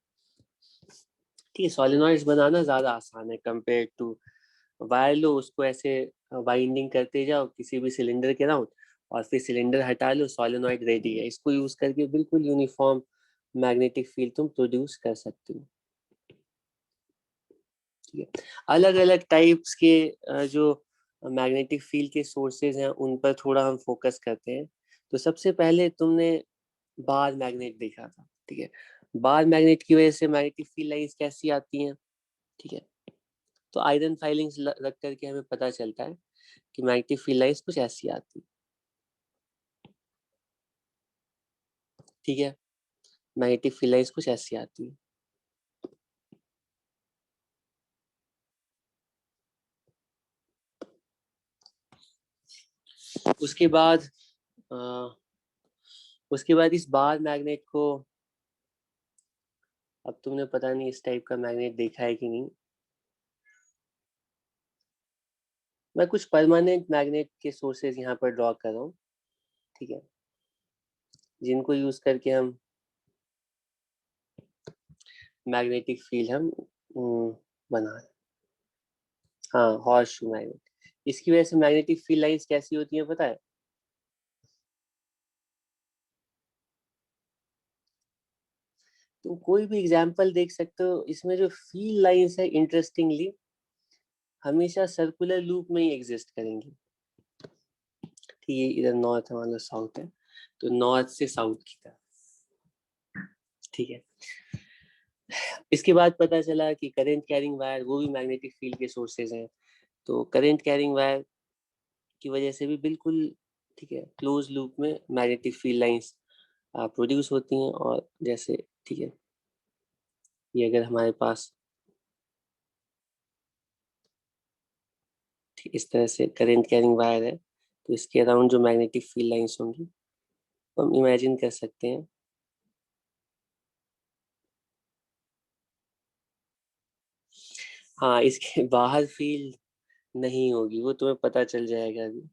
ठीक है, सोलेनॉइड्स बनाना ज्यादा आसान है कंपेयर टू वायर। लो उसको ऐसे वाइंडिंग करते जाओ किसी भी सिलेंडर के राउंड, और फिर सिलेंडर हटा लो, सोलेनॉइड रेडी है। इसको यूज करके बिल्कुल यूनिफॉर्म मैग्नेटिक फील्ड तुम प्रोड्यूस कर सकते हो। ठीक है, अलग अलग टाइप्स के जो मैग्नेटिक फील्ड के सोर्सेज हैं उन पर थोड़ा हम फोकस करते हैं। तो सबसे पहले तुमने बार मैग्नेट देखा था। ठीक है, बार मैग्नेट की वजह से मैग्नेटिक फील्ड लाइंस कैसी आती हैं। ठीक है, तो आयरन फाइलिंग्स रख करके हमें पता चलता है कि मैग्नेटिक फील्ड लाइंस कुछ ऐसी आती। ठीक है, मैग्नेटिक फील्ड लाइंस कुछ ऐसी आती है। उसके बाद अ, उसके बाद इस बार मैग्नेट को, अब तुमने पता नहीं इस टाइप का मैग्नेट देखा है कि नहीं। मैं कुछ परमानेंट मैग्नेट के सोर्सेज यहाँ पर ड्रॉ कर रहा हूँ। ठीक है, जिनको यूज करके हम मैग्नेटिक फील्ड हम बना रहे हैं। हाँ, हॉर्स शू मैग्नेट। इसकी वजह से मैग्नेटिक फील्ड लाइंस कैसी होती है पता है। तुम कोई भी एग्जांपल देख सकते हो, इसमें जो फील्ड लाइंस है इंटरेस्टिंगली हमेशा सर्कुलर लूप में ही एग्जिस्ट करेंगी। ठीक है, इधर नॉर्थ है, मान लो साउथ है, तो नॉर्थ से साउथ की तरफ। ठीक है, इसके बाद पता चला कि करंट कैरिंग वायर वो भी मैग्नेटिक फील्ड के सोर्सेज हैं। तो करंट कैरिंग वायर की वजह से भी बिल्कुल, ठीक है, क्लोज लूप में मैग्नेटिक फील्ड लाइंस प्रोड्यूस होती हैं। और जैसे, ठीक है, ये अगर हमारे पास इस तरह से करंट कैरिंग वायर है, तो इसके अराउंड जो मैग्नेटिक फील्ड लाइंस होंगी हम इमेजिन कर सकते हैं। हाँ, इसके बाहर फील्ड नहीं होगी, वो तुम्हें पता चल जाएगा अभी।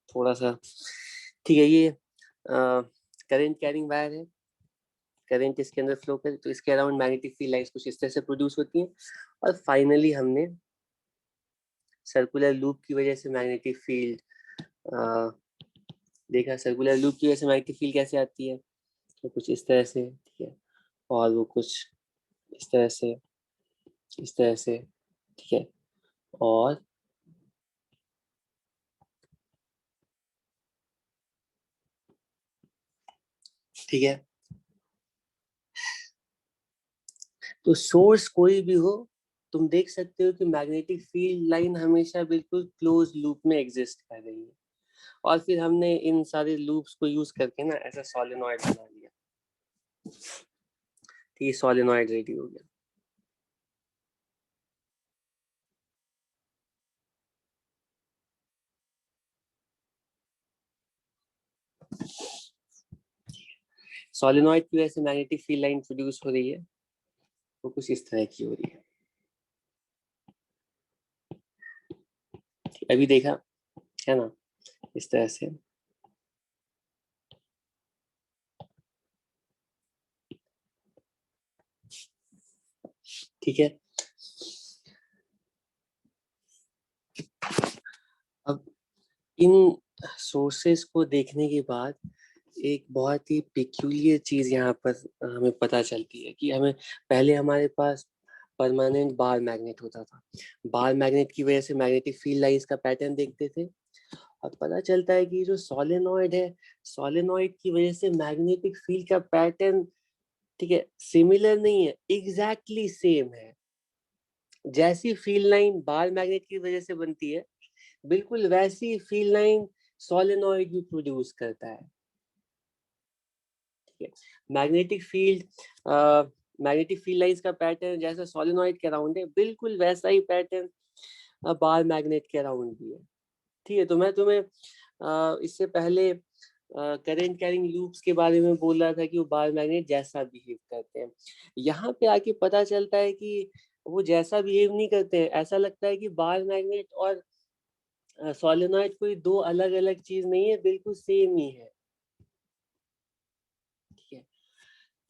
थोड़ा सा, ठीक है, ये करंट कैरिंग वायर है, करंट इसके अंदर फ्लो करे तो इसके अराउंड मैग्नेटिक फील्ड लाइंस कुछ इस तरह से प्रोड्यूस होती हैं। और फाइनली हमने सर्कुलर लूप की वजह से मैग्नेटिक फील्ड देखा। सर्कुलर लूप की वजह से मैग्नेटिक फील्ड कैसे आती है, तो कुछ इस तरह से। ठीक है, और वो कुछ इस तरह से, इस तरह से। ठीक है, और ठीक है, तो सोर्स कोई भी हो, तुम देख सकते हो कि मैग्नेटिक फील्ड लाइन हमेशा बिल्कुल क्लोज लूप में एग्जिस्ट कर रही है। और फिर हमने इन सारे लूप्स को यूज करके ना ऐसा सोलेनॉइड बना लिया। ठीक है, सोलेनॉइड रेडी हो गया। सोलेनॉइड की वजह से मैग्नेटिक फील्ड लाइन प्रोड्यूस हो रही है, वो कुछ इस तरह की हो रही है। अभी देखा है ना, इस तरह से। ठीक है, अब इन सोर्सेस को देखने के बाद एक बहुत ही पिक्यूलियर चीज यहाँ पर हमें पता चलती है कि हमें पहले हमारे पास परमानेंट बार मैग्नेट होता था। बार मैग्नेट की वजह से मैग्नेटिक फील्ड लाइंस का पैटर्न देखते थे। और पता चलता है कि जो सोलेनॉइड है, सोलेनॉइड की वजह से मैग्नेटिक फील्ड का पैटर्न, ठीक है, सिमिलर नहीं है, एग्जैक्टली सेम है। जैसी फील्ड लाइन बार मैग्नेट की वजह से बनती है, बिल्कुल वैसी फील्ड लाइन सोलेनॉइड भी प्रोड्यूस करता है। ठीक है। मैग्नेटिक फील्ड लाइंस का पैटर्न जैसा सोलेनॉइड के अराउंड है, बिल्कुल वैसा ही पैटर्न बार मैग्नेट के अराउंड भी है। ठीक है, तो मैं तुम्हें इससे पहले करंट कैरिंग लूप्स के बारे में बोल रहा था कि वो बार मैग्नेट जैसा बिहेव करते हैं। यहाँ पे आके पता चलता है कि वो जैसा बिहेव नहीं करते हैं। ऐसा लगता है कि बार मैग्नेट और सोलेनॉइड कोई दो अलग अलग चीज नहीं है, बिल्कुल सेम ही है। ठीक है,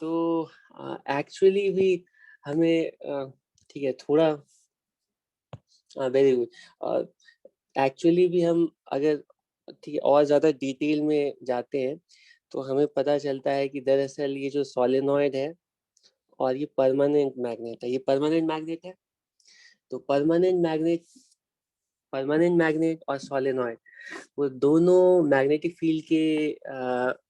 तो एक्चुअली भी हमें ठीक है, थोड़ा वेरी गुड। एक्चुअली भी हम अगर ठीक है और ज़्यादा डिटेल में जाते हैं तो हमें पता चलता है कि दरअसल ये जो सोलेनॉइड है और ये परमानेंट मैग्नेट है, ये परमानेंट मैग्नेट है। तो परमानेंट मैग्नेट और सोलेनॉइड वो दोनों मैग्नेटिक फील्ड के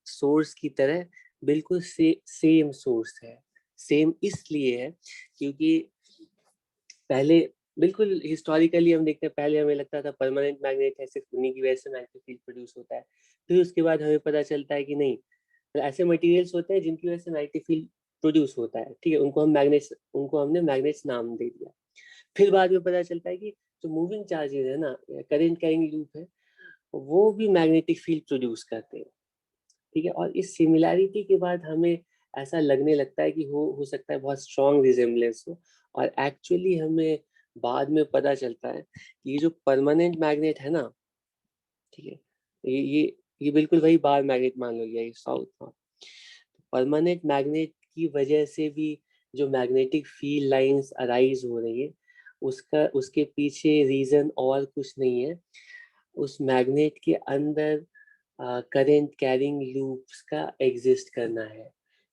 सोर्स की तरह बिल्कुल सेम सोर्स है। सेम इसलिए है क्योंकि पहले बिल्कुल हिस्टोरिकली हम देखते हैं, पहले हमें लगता था परमानेंट मैग्नेट है, सिर्फ उन्हीं की वजह से मैग्नेटिक फील्ड प्रोड्यूस होता है। फिर उसके बाद हमें पता चलता है कि नहीं, तो ऐसे मटेरियल्स होते हैं जिनकी वजह से मैग्नेटिक फील्ड प्रोड्यूस होता है। ठीक है, उनको हमने मैग्नेट्स नाम दे दिया। फिर बाद में पता चलता है कि जो मूविंग चार्जेस है ना, करंट कैरिंग लूप है, वो भी मैग्नेटिक फील्ड प्रोड्यूस करते हैं। ठीक है, और इस सिमिलैरिटी के बाद हमें ऐसा लगने लगता है कि हो सकता है बहुत स्ट्रॉन्ग रिजेम्बलेंस हो। और एक्चुअली हमें बाद में पता चलता है कि ये जो परमानेंट मैग्नेट है ना, ठीक है, ये बिल्कुल वही बार मैग्नेट मान लो, ये साउथ नॉर्थ। परमानेंट मैग्नेट की वजह से भी जो मैग्नेटिक फील्ड लाइंस अराइज हो रही है, उसके पीछे रीजन और कुछ नहीं है, उस मैग्नेट के अंदर करंट कैरिंग लूप्स का एग्जिस्ट करना है।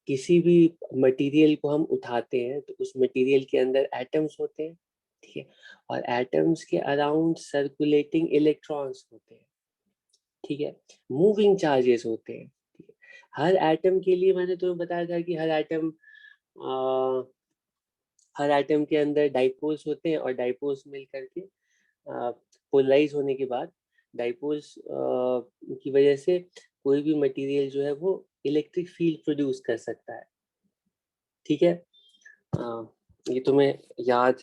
किसी भी मटेरियल को हम उठाते हैं तो उस मटेरियल के अंदर एटम्स होते हैं। ठीक है, और एटम्स के अराउंड सर्कुलेटिंग इलेक्ट्रॉन्स होते हैं। ठीक है, मूविंग चार्जेस होते हैं। ठीक है, हर एटम के लिए मैंने तुम्हें बताया था कि हर एटम के अंदर डाइपोल्स होते हैं, और डाइपोल्स मिल करके पोलराइज होने के बाद डाइपोल्स की वजह से कोई भी मटेरियल जो है वो इलेक्ट्रिक फील्ड प्रोड्यूस कर सकता है। ठीक है, ये तुम्हें याद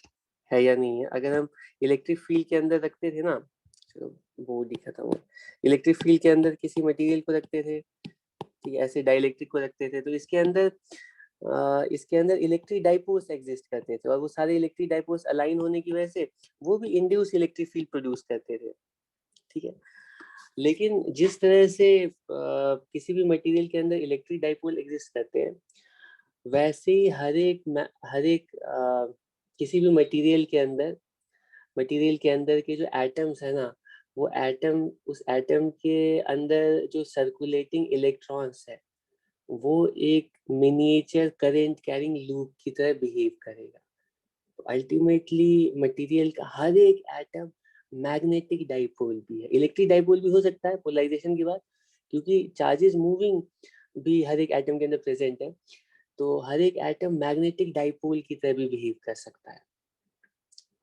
है या नहीं है? अगर हम इलेक्ट्रिक फील्ड के अंदर रखते थे ना, चलो बोर्ड दिखाता हूँ, इलेक्ट्रिक फील्ड के अंदर किसी मटेरियल को रखते थे, ठीक है, ऐसे डाइलेक्ट्रिक को रखते थे, तो इसके अंदर इलेक्ट्रिक डाइपोल्स एग्जिस्ट करते थे, और वो सारे इलेक्ट्रिक डाइपोल्स अलाइन होने की वजह से वो भी इंड्यूस इलेक्ट्रिक फील्ड प्रोड्यूस करते थे। ठीक है, लेकिन जिस तरह से किसी भी मटेरियल के अंदर इलेक्ट्रिक डाइपोल एग्जिस्ट करते हैं, वैसे ही हर एक किसी भी मटेरियल के अंदर के जो एटम्स है ना, वो एटम उस एटम के अंदर जो सर्कुलेटिंग इलेक्ट्रॉन्स है, वो एक मिनिएचर करंट कैरिंग लूप की तरह बिहेव करेगा। तो अल्टीमेटली मटेरियल का हर एक एटम मैग्नेटिक डाइपोल भी है, इलेक्ट्रिक डाइपोल भी हो सकता है पोलराइजेशन के बाद, क्योंकि चार्जेस मूविंग भी हर एक एटम के अंदर प्रेजेंट है। तो हर एक एटम मैग्नेटिक डाइपोल की तरह भी बिहेव कर सकता है।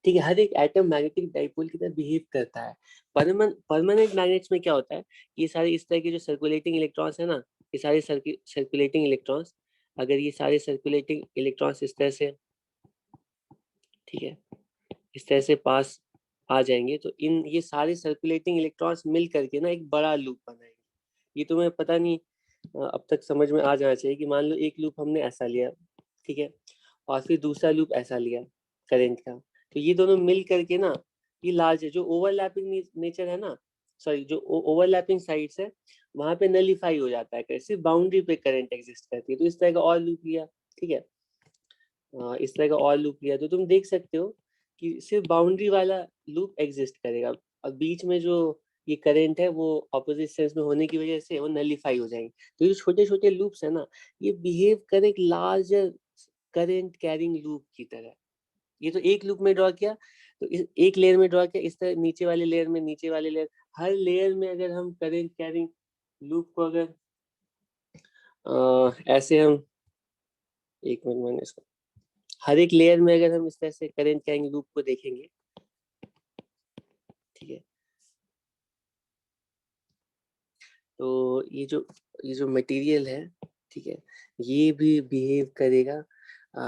ठीक है, हर एक एटम मैग्नेटिक डाइपोल की तरह बिहेव करता है। परमानेंट मैग्नेट्स में क्या होता है, ये सारे इस तरह के जो सर्कुलेटिंग इलेक्ट्रॉन्स है ना, ये सारे सर्कुलेटिंग इलेक्ट्रॉन्स, अगर ये सारे सर्कुलेटिंग इलेक्ट्रॉन्स इस तरह से, ठीक है, इस तरह से पास आ जाएंगे, तो ये सारे सर्कुलेटिंग इलेक्ट्रॉन्स मिल करके ना एक बड़ा लूप बनाएंगे। ये तुम्हें पता नहीं अब तक समझ में आ जाना चाहिए कि मान लो एक लूप हमने ऐसा लिया, ठीक है, और फिर दूसरा लूप ऐसा लिया करंट का, तो ये दोनों मिल करके ना, ये लार्ज है, जो ओवरलैपिंग नेचर है ना, सॉरी, जो ओवरलैपिंग साइड्स है, वहां पे नलीफाई हो जाता है, सिर्फ बाउंड्री पे करंट एग्जिस्ट करती है। तो इस तरह का और लूप लिया, ठीक है, इस तरह का और लूप लिया, तो तुम देख सकते हो कि सिर्फ बाउंड्री वाला लूप एग्जिस्ट करेगा, और बीच में जो ये करंट है वो ऑपोजिट सेंस में होने की वजह से वो नलीफाई हो जाएंगे। तो ये छोटे छोटे लूप्स है ना, ये बिहेव करे एक लार्जर करंट कैरिंग लूप की तरह। ये तो एक लूप में ड्रॉ किया, तो एक लेयर में ड्रॉ किया, इस तरह नीचे वाले लेयर में, नीचे वाले लेयर, हर लेयर में अगर हम करंट कैरिंग लूप को अगर ऐसे हम, एक मिनट मैंने इसको, हर एक लेयर में अगर हम इस तरह से करंट कैरिंग लूप को देखेंगे, ठीक है, तो ये जो मटेरियल है, ठीक है, ये भी बिहेव करेगा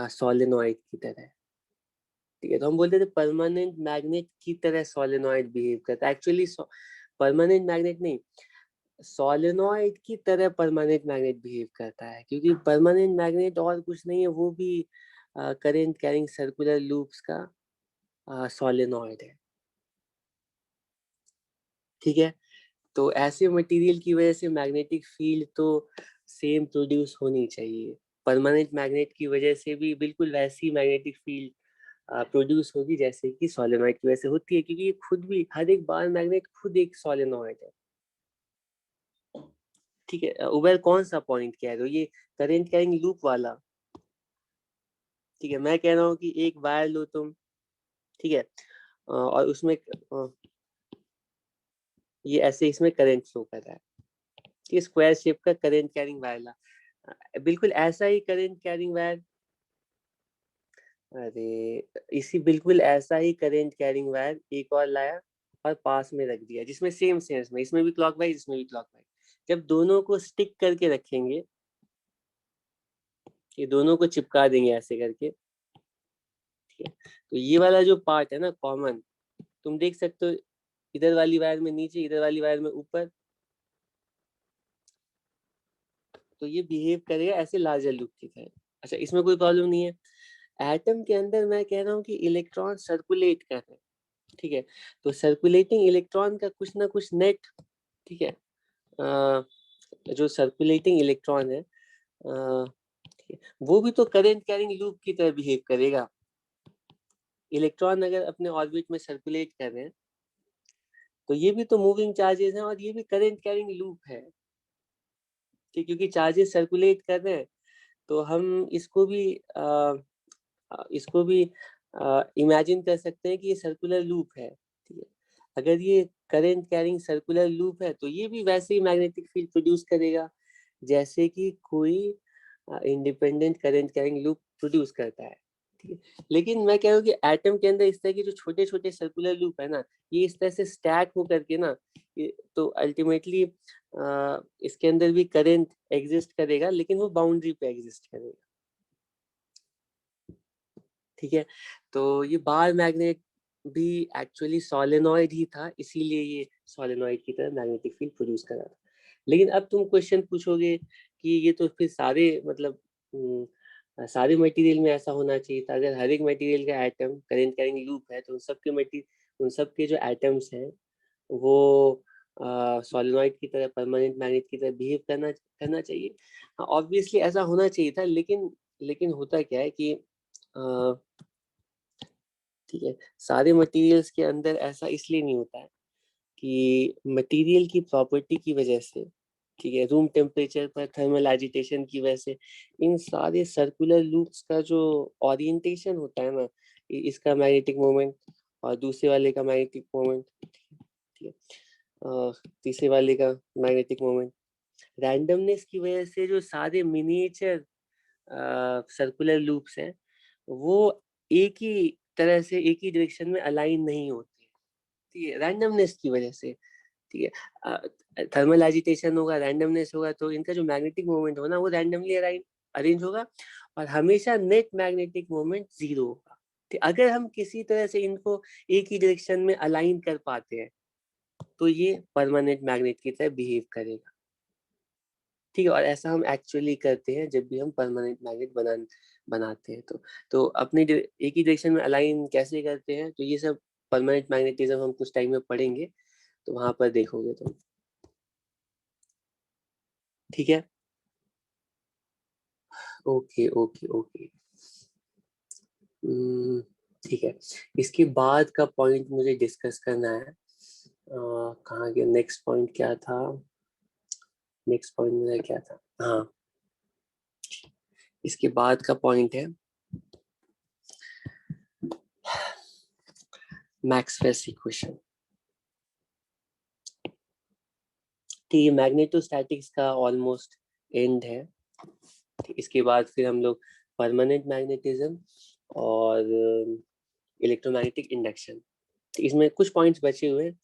सोलेनॉइड की तरह। ठीक है, तो हम बोलते थे परमानेंट मैग्नेट की तरह सोलेनॉइड बिहेव करता है। एक्चुअली परमानेंट मैग्नेट नहीं, सोलेनॉइड की तरह परमानेंट मैग्नेट बिहेव करता है, क्योंकि परमानेंट मैग्नेट और कुछ नहीं है, वो भी करंट कैरिंग सर्कुलर लूप्स का सोलेनॉइड है। ठीक है, तो ऐसे मटेरियल की वजह से मैग्नेटिक फील्ड तो सेम प्रोड्यूस होनी चाहिए। परमानेंट मैग्नेट की वजह से भी बिल्कुल वैसी मैग्नेटिक फील्ड प्रोड्यूस होगी जैसे कि सोलेनॉइड की वजह से होती है, क्योंकि ये खुद भी हर एक बार मैग्नेट खुद एक सोलेनॉइड है। ठीक है, उबेर कौन सा पॉइंट कह रहे हो, ये करंट कैरिंग लूप वाला? ठीक है, मैं कह रहा हूँ कि एक वायर लो तुम, ठीक है, और उसमें ये ऐसे इसमें करंट फ्लो कर रहा है, ये स्क्वायर शेप का करंट कैरिंग वायर ला, बिल्कुल ऐसा ही करंट कैरिंग वायर, अरे इसी बिल्कुल ऐसा ही करंट कैरिंग वायर एक और लाया और पास में रख दिया, जिसमें सेम सेंस में, इसमें भी क्लॉकवाइज इसमें भी क्लॉकवाइज। जब दोनों को स्टिक करके रखेंगे, ये दोनों को चिपका देंगे ऐसे करके, ठीक है, तो ये वाला जो पार्ट है ना कॉमन, तुम देख सकते हो, इधर वाली वायर में नीचे, इधर वाली वायर में ऊपर, तो ये बिहेव करेगा ऐसे लार्जर लूप की तरह। अच्छा, इसमें कोई प्रॉब्लम नहीं है। एटम के अंदर मैं कह रहा हूँ कि इलेक्ट्रॉन सर्कुलेट कर रहे हैं, ठीक है, तो सर्कुलेटिंग इलेक्ट्रॉन का कुछ ना कुछ नेट, ठीक है, जो सर्कुलेटिंग इलेक्ट्रॉन है, ठीक है, वो भी तो करंट कैरिंग लूप की तरह बिहेव करेगा। इलेक्ट्रॉन अगर अपने ऑर्बिट में सर्कुलेट कर रहे हैं, तो ये भी तो मूविंग चार्जेस हैं और ये भी करंट कैरिंग लूप है, ठीक, क्योंकि चार्जेस सर्कुलेट कर रहे हैं, तो हम इसको भी इमेजिन कर सकते हैं कि ये सर्कुलर लूप है। ठीक है, अगर ये करंट कैरिंग सर्कुलर लूप है, तो ये भी वैसे ही मैग्नेटिक फील्ड प्रोड्यूस करेगा जैसे कि कोई independent current carrying loop produce करता है। ठीक है, लेकिन मैं कह रहा हूँ कि एटम के अंदर इस तरह के जो छोटे छोटे सर्कुलर लूप है ना, ये इस तरह से स्टैक हो करके ना, तो अल्टीमेटली इसके अंदर भी करंट एग्जिस्ट करेगा, लेकिन वो बाउंड्री पे एग्जिस्ट करेगा। ठीक है, तो ये बार मैग्नेट भी एक्चुअली सोलेनॉइड ही था, इसीलिए ये सोलेनॉइड की तरह मैग्नेटिक फील्ड प्रोड्यूस कर रहा था। लेकिन अब तुम क्वेश्चन पूछोगे कि ये तो फिर सारे मतलब सारे मटेरियल में ऐसा होना चाहिए था। अगर हर एक मटेरियल का एटम करंट कैरिंग लूप है, तो उन सबके जो एटम्स हैं वो सोलेनॉइड की तरह, परमानेंट मैग्नेट की तरह बिहेव करना करना चाहिए। ऑब्वियसली ऐसा होना चाहिए था, लेकिन होता क्या है कि ठीक है, सारे मटेरियल्स के अंदर ऐसा इसलिए नहीं होता है कि मटेरियल की प्रॉपर्टी की वजह से, ठीक है, रूम टेम्परेचर पर थर्मल एजिटेशन की वजह से, इन सारे सर्कुलर लूप्स का जो ओरिएंटेशन होता है ना, इसका मैग्नेटिक मोमेंट और दूसरे वाले का मैग्नेटिक मोमेंट, ठीक है, तीसरे वाले का मैग्नेटिक मोमेंट, रैंडमनेस की वजह से जो सारे मिनिएचर सर्कुलर लूप्स हैं, वो एक ही तरह से एक ही डायरेक्शन में अलाइन नहीं होते। ठीक है, रैंडमनेस की वजह से, ठीक है, थर्मल एजिटेशन होगा, रैंडमनेस होगा, तो इनका जो मैग्नेटिक मोमेंट होगा ना, वो रैंडमली अरेंज होगा और हमेशा नेट मैग्नेटिक मोमेंट जीरो होगा। ठीक, अगर हम किसी तरह से इनको एक ही डायरेक्शन में अलाइन कर पाते हैं, तो ये परमानेंट मैग्नेट की तरह बिहेव करेगा। ठीक है, और ऐसा हम एक्चुअली करते हैं जब भी हम परमानेंट मैग्नेट बनाते हैं, तो अपनी एक ही डायरेक्शन में अलाइन कैसे करते हैं, तो ये सब परमानेंट मैग्नेटिज्म हम कुछ टाइम में पढ़ेंगे, तो वहां पर देखोगे तुम। ठीक है, ओके ओके ओके। ठीक है, इसके बाद का पॉइंट मुझे डिस्कस करना है। कहाँ गया नेक्स्ट पॉइंट, क्या था नेक्स्ट पॉइंट मेरा, क्या था, हाँ, इसके बाद का पॉइंट है मैक्सवेल्स इक्वेशन। ठीक है, मैग्नेटोस्टैटिक्स का ऑलमोस्ट एंड है। इसके बाद फिर हम लोग परमानेंट मैग्नेटिज्म और इलेक्ट्रोमैग्नेटिक इंडक्शन, इसमें कुछ पॉइंट्स बचे हुए हैं,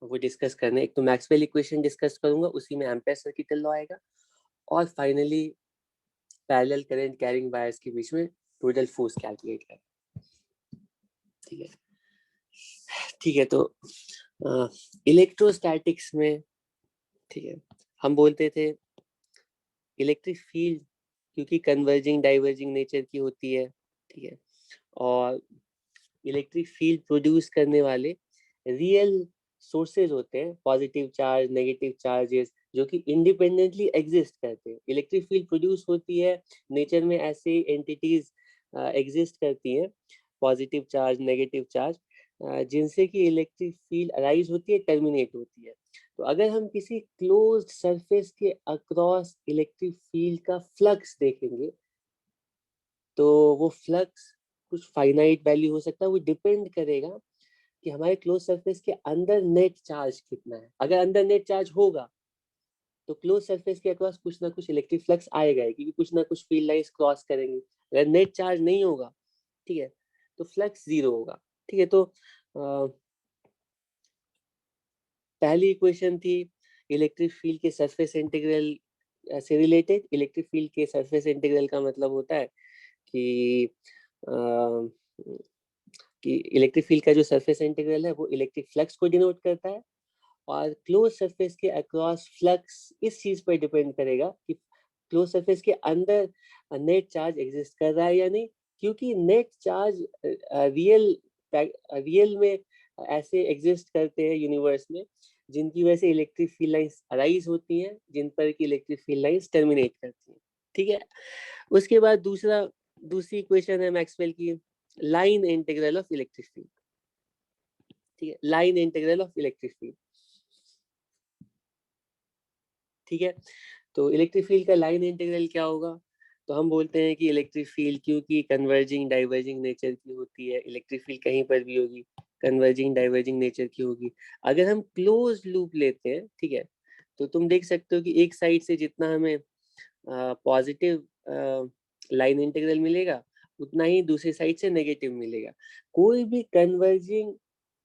वो डिस्कस करने। एक तो मैक्सवेल इक्वेशन डिस्कस करूंगा, उसी में एम्पेयर सर्किटल लॉ आएगा, और finally parallel current carrying wires के बीच में टोटल फोर्स कैलकुलेट करें। ठीक है, ठीक है। तो इलेक्ट्रोस्टैटिक्स में, ठीक है, हम बोलते थे इलेक्ट्रिक फील्ड क्योंकि कन्वर्जिंग डाइवर्जिंग नेचर की होती है, ठीक है, और इलेक्ट्रिक फील्ड प्रोड्यूस करने वाले रियल सोर्सेज होते हैं, पॉजिटिव चार्ज नेगेटिव चार्जेस, जो कि इंडिपेंडेंटली एग्जिस्ट करते हैं। इलेक्ट्रिक फील्ड प्रोड्यूस होती है, नेचर में ऐसे एंटिटीज एग्जिस्ट करती हैं, पॉजिटिव चार्ज नेगेटिव चार्ज, जिनसे कि इलेक्ट्रिक फील्ड अराइज होती है, टर्मिनेट होती है। तो अगर हम किसी क्लोज्ड सरफेस के अक्रॉस इलेक्ट्रिक फील्ड का फ्लक्स देखेंगे, तो वो फ्लक्स कुछ फाइनाइट वैल्यू हो सकता है, वो डिपेंड करेगा कि हमारे क्लोज सरफेस के अंदर नेट चार्ज कितना है। अगर अंदर नेट चार्ज होगा तो क्लोज सरफेस के अक्रॉस कुछ ना कुछ इलेक्ट्रिक फ्लक्स आएगा, क्योंकि कुछ ना कुछ फील्ड लाइंस क्रॉस करेंगे। अगर नेट चार्ज नहीं होगा, ठीक है, तो फ्लक्स जीरो होगा। ठीक है, तो पहली इक्वेशन थी इलेक्ट्रिक फील्ड के सरफेस इंटीग्रल से रिलेटेड। इलेक्ट्रिक फील्ड के सरफेस इंटीग्रल का मतलब होता है कि इलेक्ट्रिक फील्ड का जो सरफेस इंटीग्रल है वो इलेक्ट्रिक फ्लक्स को डिनोट करता है, और क्लोज सरफेस के अक्रॉस फ्लक्स इस चीज पर डिपेंड करेगा कि क्लोज सरफेस के अंदर नेट चार्ज एग्जिस्ट कर रहा है या नहीं, क्योंकि नेट चार्ज रियल में ऐसे एग्जिस्ट करते हैं यूनिवर्स में, जिनकी वजह से इलेक्ट्रिक फील्ड लाइंस अराइज होती हैं, जिन पर की इलेक्ट्रिक फील्ड लाइंस टर्मिनेट करती हैं। ठीक है, उसके बाद दूसरी इक्वेशन है मैक्सवेल की, line integral of electric field. ठीक है, line integral of electric field. ठीक है, तो इलेक्ट्रिक फील्ड का लाइन इंटीग्रल क्या होगा? तो हम बोलते हैं कि इलेक्ट्रिक फील्ड क्योंकि कन्वर्जिंग डाइवर्जिंग नेचर की होती है, इलेक्ट्रिक फील्ड कहीं पर भी होगी, कन्वर्जिंग डाइवर्जिंग नेचर की होगी। अगर हम क्लोज लूप लेते हैं, ठीक है, तो तुम देख सकते हो कि एक साइड से जितना हमें पॉजिटिव लाइन इंटीग्रल मिलेगा, उतना ही दूसरी साइड से नेगेटिव मिलेगा। कोई भी कन्वर्जिंग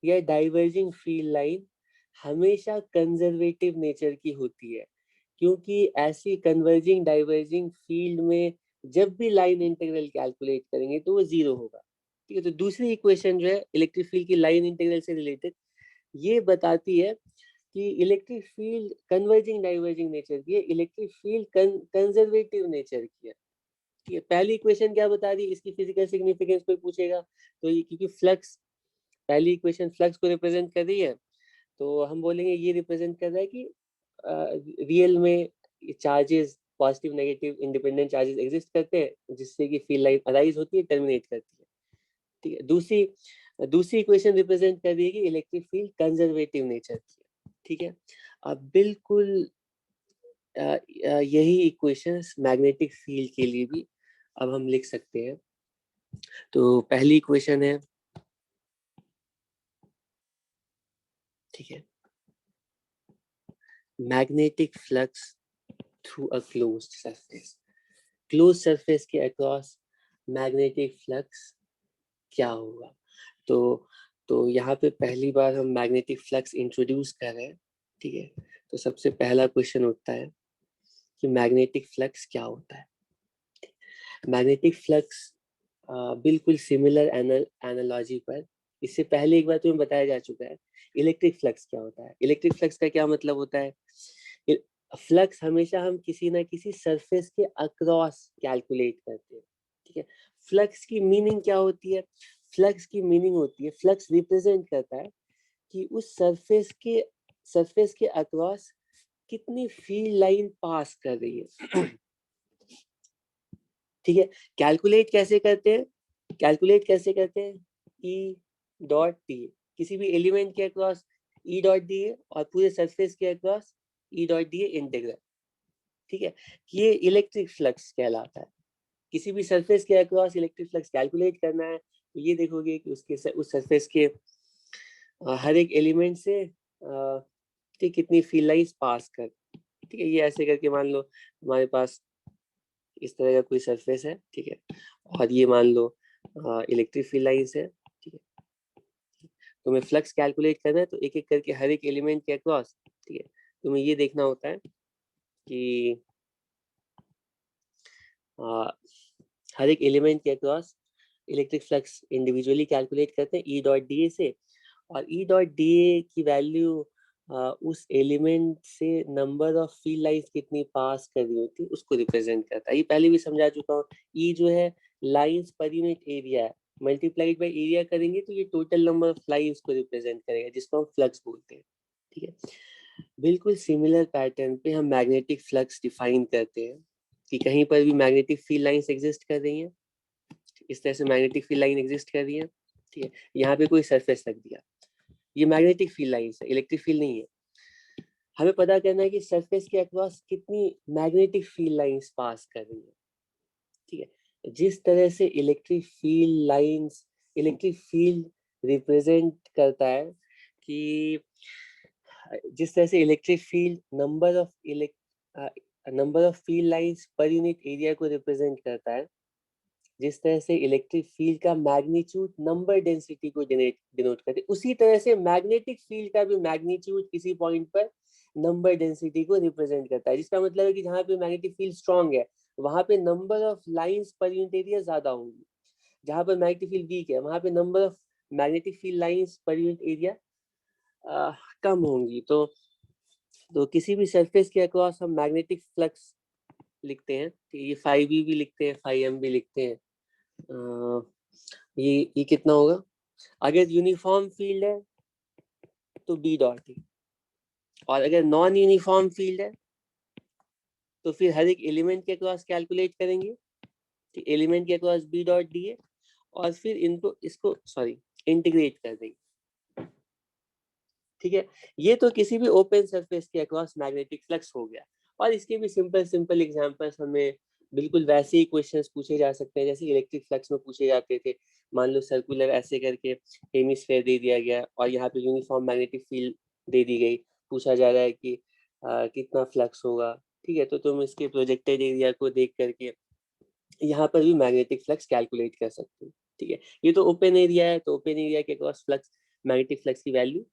या डाइवर्जिंग फील्ड लाइन हमेशा कंजर्वेटिव नेचर की होती है, क्योंकि ऐसी कन्वर्जिंग डाइवर्जिंग फील्ड में जब भी लाइन इंटीग्रल कैलकुलेट करेंगे तो वो जीरो होगा। ठीक है, तो दूसरी इक्वेशन जो है इलेक्ट्रिक फील्ड की लाइन इंटीग्रल से रिलेटेड, ये बताती है कि electric field converging diverging nature की है, इलेक्ट्रिक फील्ड कंजर्वेटिव नेचर की है। ठीक है, पहली इक्वेशन क्या बता रही है, इसकी फिजिकल सिग्निफिकेंस कोई पूछेगा तो ये, क्योंकि फ्लक्स, पहली इक्वेशन फ्लक्स को रिप्रेजेंट कर रही है, तो हम बोलेंगे ये रिप्रेजेंट कर रहा है कि रियल में charges positive negative independent charges exist करते हैं, जिससे कि फील्ड लाइन अराइज होती है, टर्मिनेट करती है। ठीक है, दूसरी इक्वेशन रिप्रेजेंट कर रही है कि इलेक्ट्रिक फील्ड कंजर्वेटिव नेचर की है। ठीक है, अब बिल्कुल यही इक्वेशंस मैग्नेटिक फील्ड के लिए भी अब हम लिख सकते हैं। तो पहली इक्वेशन है, ठीक है, magnetic flux through a closed surface. Close surface के अक्रॉस मैग्नेटिक फ्लक्स क्या होगा? तो यहाँ पे पहली बार हम मैग्नेटिक फ्लक्स इंट्रोड्यूस कर रहे हैं। ठीक है, तो सबसे पहला क्वेश्चन उठता है कि मैग्नेटिक फ्लक्स क्या होता है। मैग्नेटिक फ्लक्स बिल्कुल सिमिलर एनालॉजी पर इससे पहले एक बार तुम्हें बताया जा चुका है। इलेक्ट्रिक फ्लक्स क्या होता है? इलेक्ट्रिक फ्लक्स का क्या मतलब होता है? फ्लक्स हमेशा हम किसी ना किसी सरफेस के अक्रॉस कैलकुलेट करते हैं। ठीक है, फ्लक्स की मीनिंग क्या होती है? फ्लक्स की मीनिंग होती है, फ्लक्स रिप्रेजेंट करता है कि उस सरफेस के अक्रॉस कितनी फील्ड लाइन पास कर रही है। ठीक है, कैलकुलेट कैसे करते हैं? ई डॉट डी, किसी भी एलिमेंट के अक्रॉस ई डॉट डी और पूरे सरफेस के across E dot D integral. ठीक है, ये इलेक्ट्रिक फ्लक्स कहलाता है। किसी भी सरफेस के अक्रॉस इलेक्ट्रिक फ्लक्स कैलकुलेट करना है, तो ये देखोगे कि उस सरफेस के हर एक एलिमेंट से ठीक कितनी फील्ड लाइंस पास कर। ठीक है, ये ऐसे करके मान लो हमारे पास इस तरह का कोई सरफेस है, ठीक है, और ये मान लो इलेक्ट्रिक फील्ड लाइंस है। ठीक है, तुम्हें फ्लक्स कैलकुलेट करना है तो एक एक करके हर एक एलिमेंट के अक्रॉस, ठीक है, तुम्हें ये देखना होता है कि हर एक एलिमेंट के across electric flux individually calculate करते हैं ई डॉट डी ए से, और ई डॉट डी ए की वैल्यू उस एलिमेंट से नंबर ऑफ फील्ड लाइंस कितनी पास कर रही होती है उसको रिप्रेजेंट करता है। ये पहले भी समझा चुका हूँ। ई जो है लाइंस पर यूनिट एरिया है, मल्टीप्लाइड बाय एरिया करेंगे तो ये टोटल नंबर ऑफ लाइंस को रिप्रेजेंट करेगा, जिसको हम फ्लक्स बोलते हैं। ठीक है, बिल्कुल सिमिलर पैटर्न पे हम मैग्नेटिक फ्लक्स डिफाइन करते हैं कि कहीं पर भी मैग्नेटिक फील्ड लाइंस एग्जिस्ट कर रही हैं, इस तरह से मैग्नेटिक फील्ड लाइन एग्जिस्ट कर रही है। ठीक है, यहाँ पे कोई सरफेस रख दिया, ये मैग्नेटिक फील्ड लाइंस है, इलेक्ट्रिक फील्ड नहीं है। हमें पता करना है कि सरफेस के अक्रॉस कितनी मैग्नेटिक फील्ड लाइंस पास कर रही है। ठीक है, जिस तरह से electric field lines electric field represent करता है कि जिस तरह से electric field number of field lines पर यूनिट एरिया को रिप्रेजेंट करता है, जिस तरह से इलेक्ट्रिक फील्ड का मैग्नीट्यूड नंबर डेंसिटी को डिनोट करते हैं, उसी तरह से मैग्नेटिक फील्ड का भी मैग्नीट्यूड किसी पॉइंट पर नंबर डेंसिटी को रिप्रेजेंट करता है। जिसका मतलब है कि जहाँ पे मैग्नेटिक फील्ड स्ट्रांग है वहां पे नंबर ऑफ लाइंस पर यूनिट एरिया ज्यादा होंगी, जहाँ पर मैग्नेटिक फील्ड वीक है वहां पे number of magnetic field lines पर यूनिट एरिया कम होंगी। तो किसी भी सरफेस के अक्रॉस हम मैग्नेटिक फ्लक्स लिखते हैं, ये फाइव भी लिखते हैं, फाइव एम भी लिखते हैं। ये कितना होगा? अगर यूनिफॉर्म फील्ड है तो बी डॉट डी, और अगर नॉन यूनिफॉर्म फील्ड है तो फिर हर एक एलिमेंट के अक्रॉस कैलकुलेट करेंगे, एलिमेंट के अक्रॉस बी डॉट डी है, और फिर इसको इंटीग्रेट कर देंगे। ठीक है, ये तो किसी भी ओपन सरफेस के अक्रॉस मैग्नेटिक फ्लक्स हो गया। और इसके भी सिंपल एग्जांपल्स हमें बिल्कुल वैसे ही क्वेश्चंस पूछे जा सकते हैं जैसे इलेक्ट्रिक फ्लक्स में पूछे जाते थे। मान लो सर्कुलर ऐसे करके हेमिस्फेयर दे दिया गया और यहाँ पे यूनिफॉर्म मैग्नेटिक फील्ड दे दी गई, पूछा जा रहा है कि कितना फ्लक्स होगा। ठीक है, तो तुम इसके प्रोजेक्टेड एरिया को देख करके यहाँ पर भी मैग्नेटिक फ्लक्स कैलकुलेट कर सकते हो। ठीक है, ये तो ओपन एरिया है, तो ओपन एरिया के अक्रॉस फ्लक्स मैग्नेटिक फ्लक्स की वैल्यू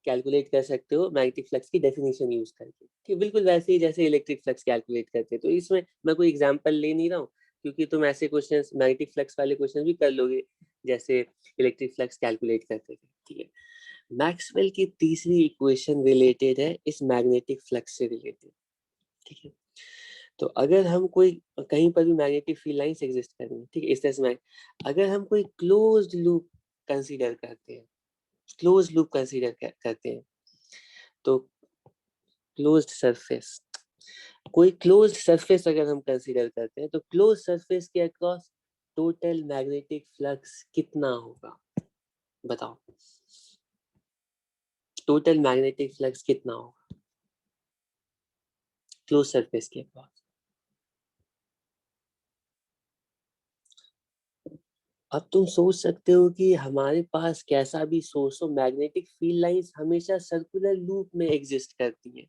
कैलकुलेट कर सकते हो मैग्नेटिक फ्लक्स की डेफिनेशन यूज करके। ठीक, बिल्कुल वैसे ही जैसे इलेक्ट्रिक फ्लक्स कैलकुलेट करते हैं। तो इसमें मैं कोई एग्जांपल ले नहीं रहा हूँ क्योंकि तुम ऐसे क्वेश्चंस मैग्नेटिक फ्लक्स वाले क्वेश्चन भी कर लोगे जैसे इलेक्ट्रिक फ्लक्स कैलकुलेट करते थे। ठीक है, मैक्सवेल की तीसरी इक्वेशन रिलेटेड है इस मैग्नेटिक फ्लक्स से रिलेटेड। ठीक है, तो अगर हम कोई कहीं पर भी मैग्नेटिक फील्ड लाइंस एग्जिस्ट कर रही है, ठीक है, इस तरह से अगर हम कोई क्लोज्ड लूप कंसीडर करते हैं, करते हैं तो क्लोज्ड सरफेस कोई क्लोज्ड सरफेस अगर हम कंसीडर करते हैं तो क्लोज्ड सरफेस के अक्रॉस टोटल मैग्नेटिक फ्लक्स कितना होगा? बताओ, टोटल मैग्नेटिक फ्लक्स कितना होगा क्लोज सरफेस के अक्रॉस? अब तुम सोच सकते हो कि हमारे पास कैसा भी सोर्स हो, मैग्नेटिक फील्ड लाइंस हमेशा सर्कुलर लूप में एग्जिस्ट करती है।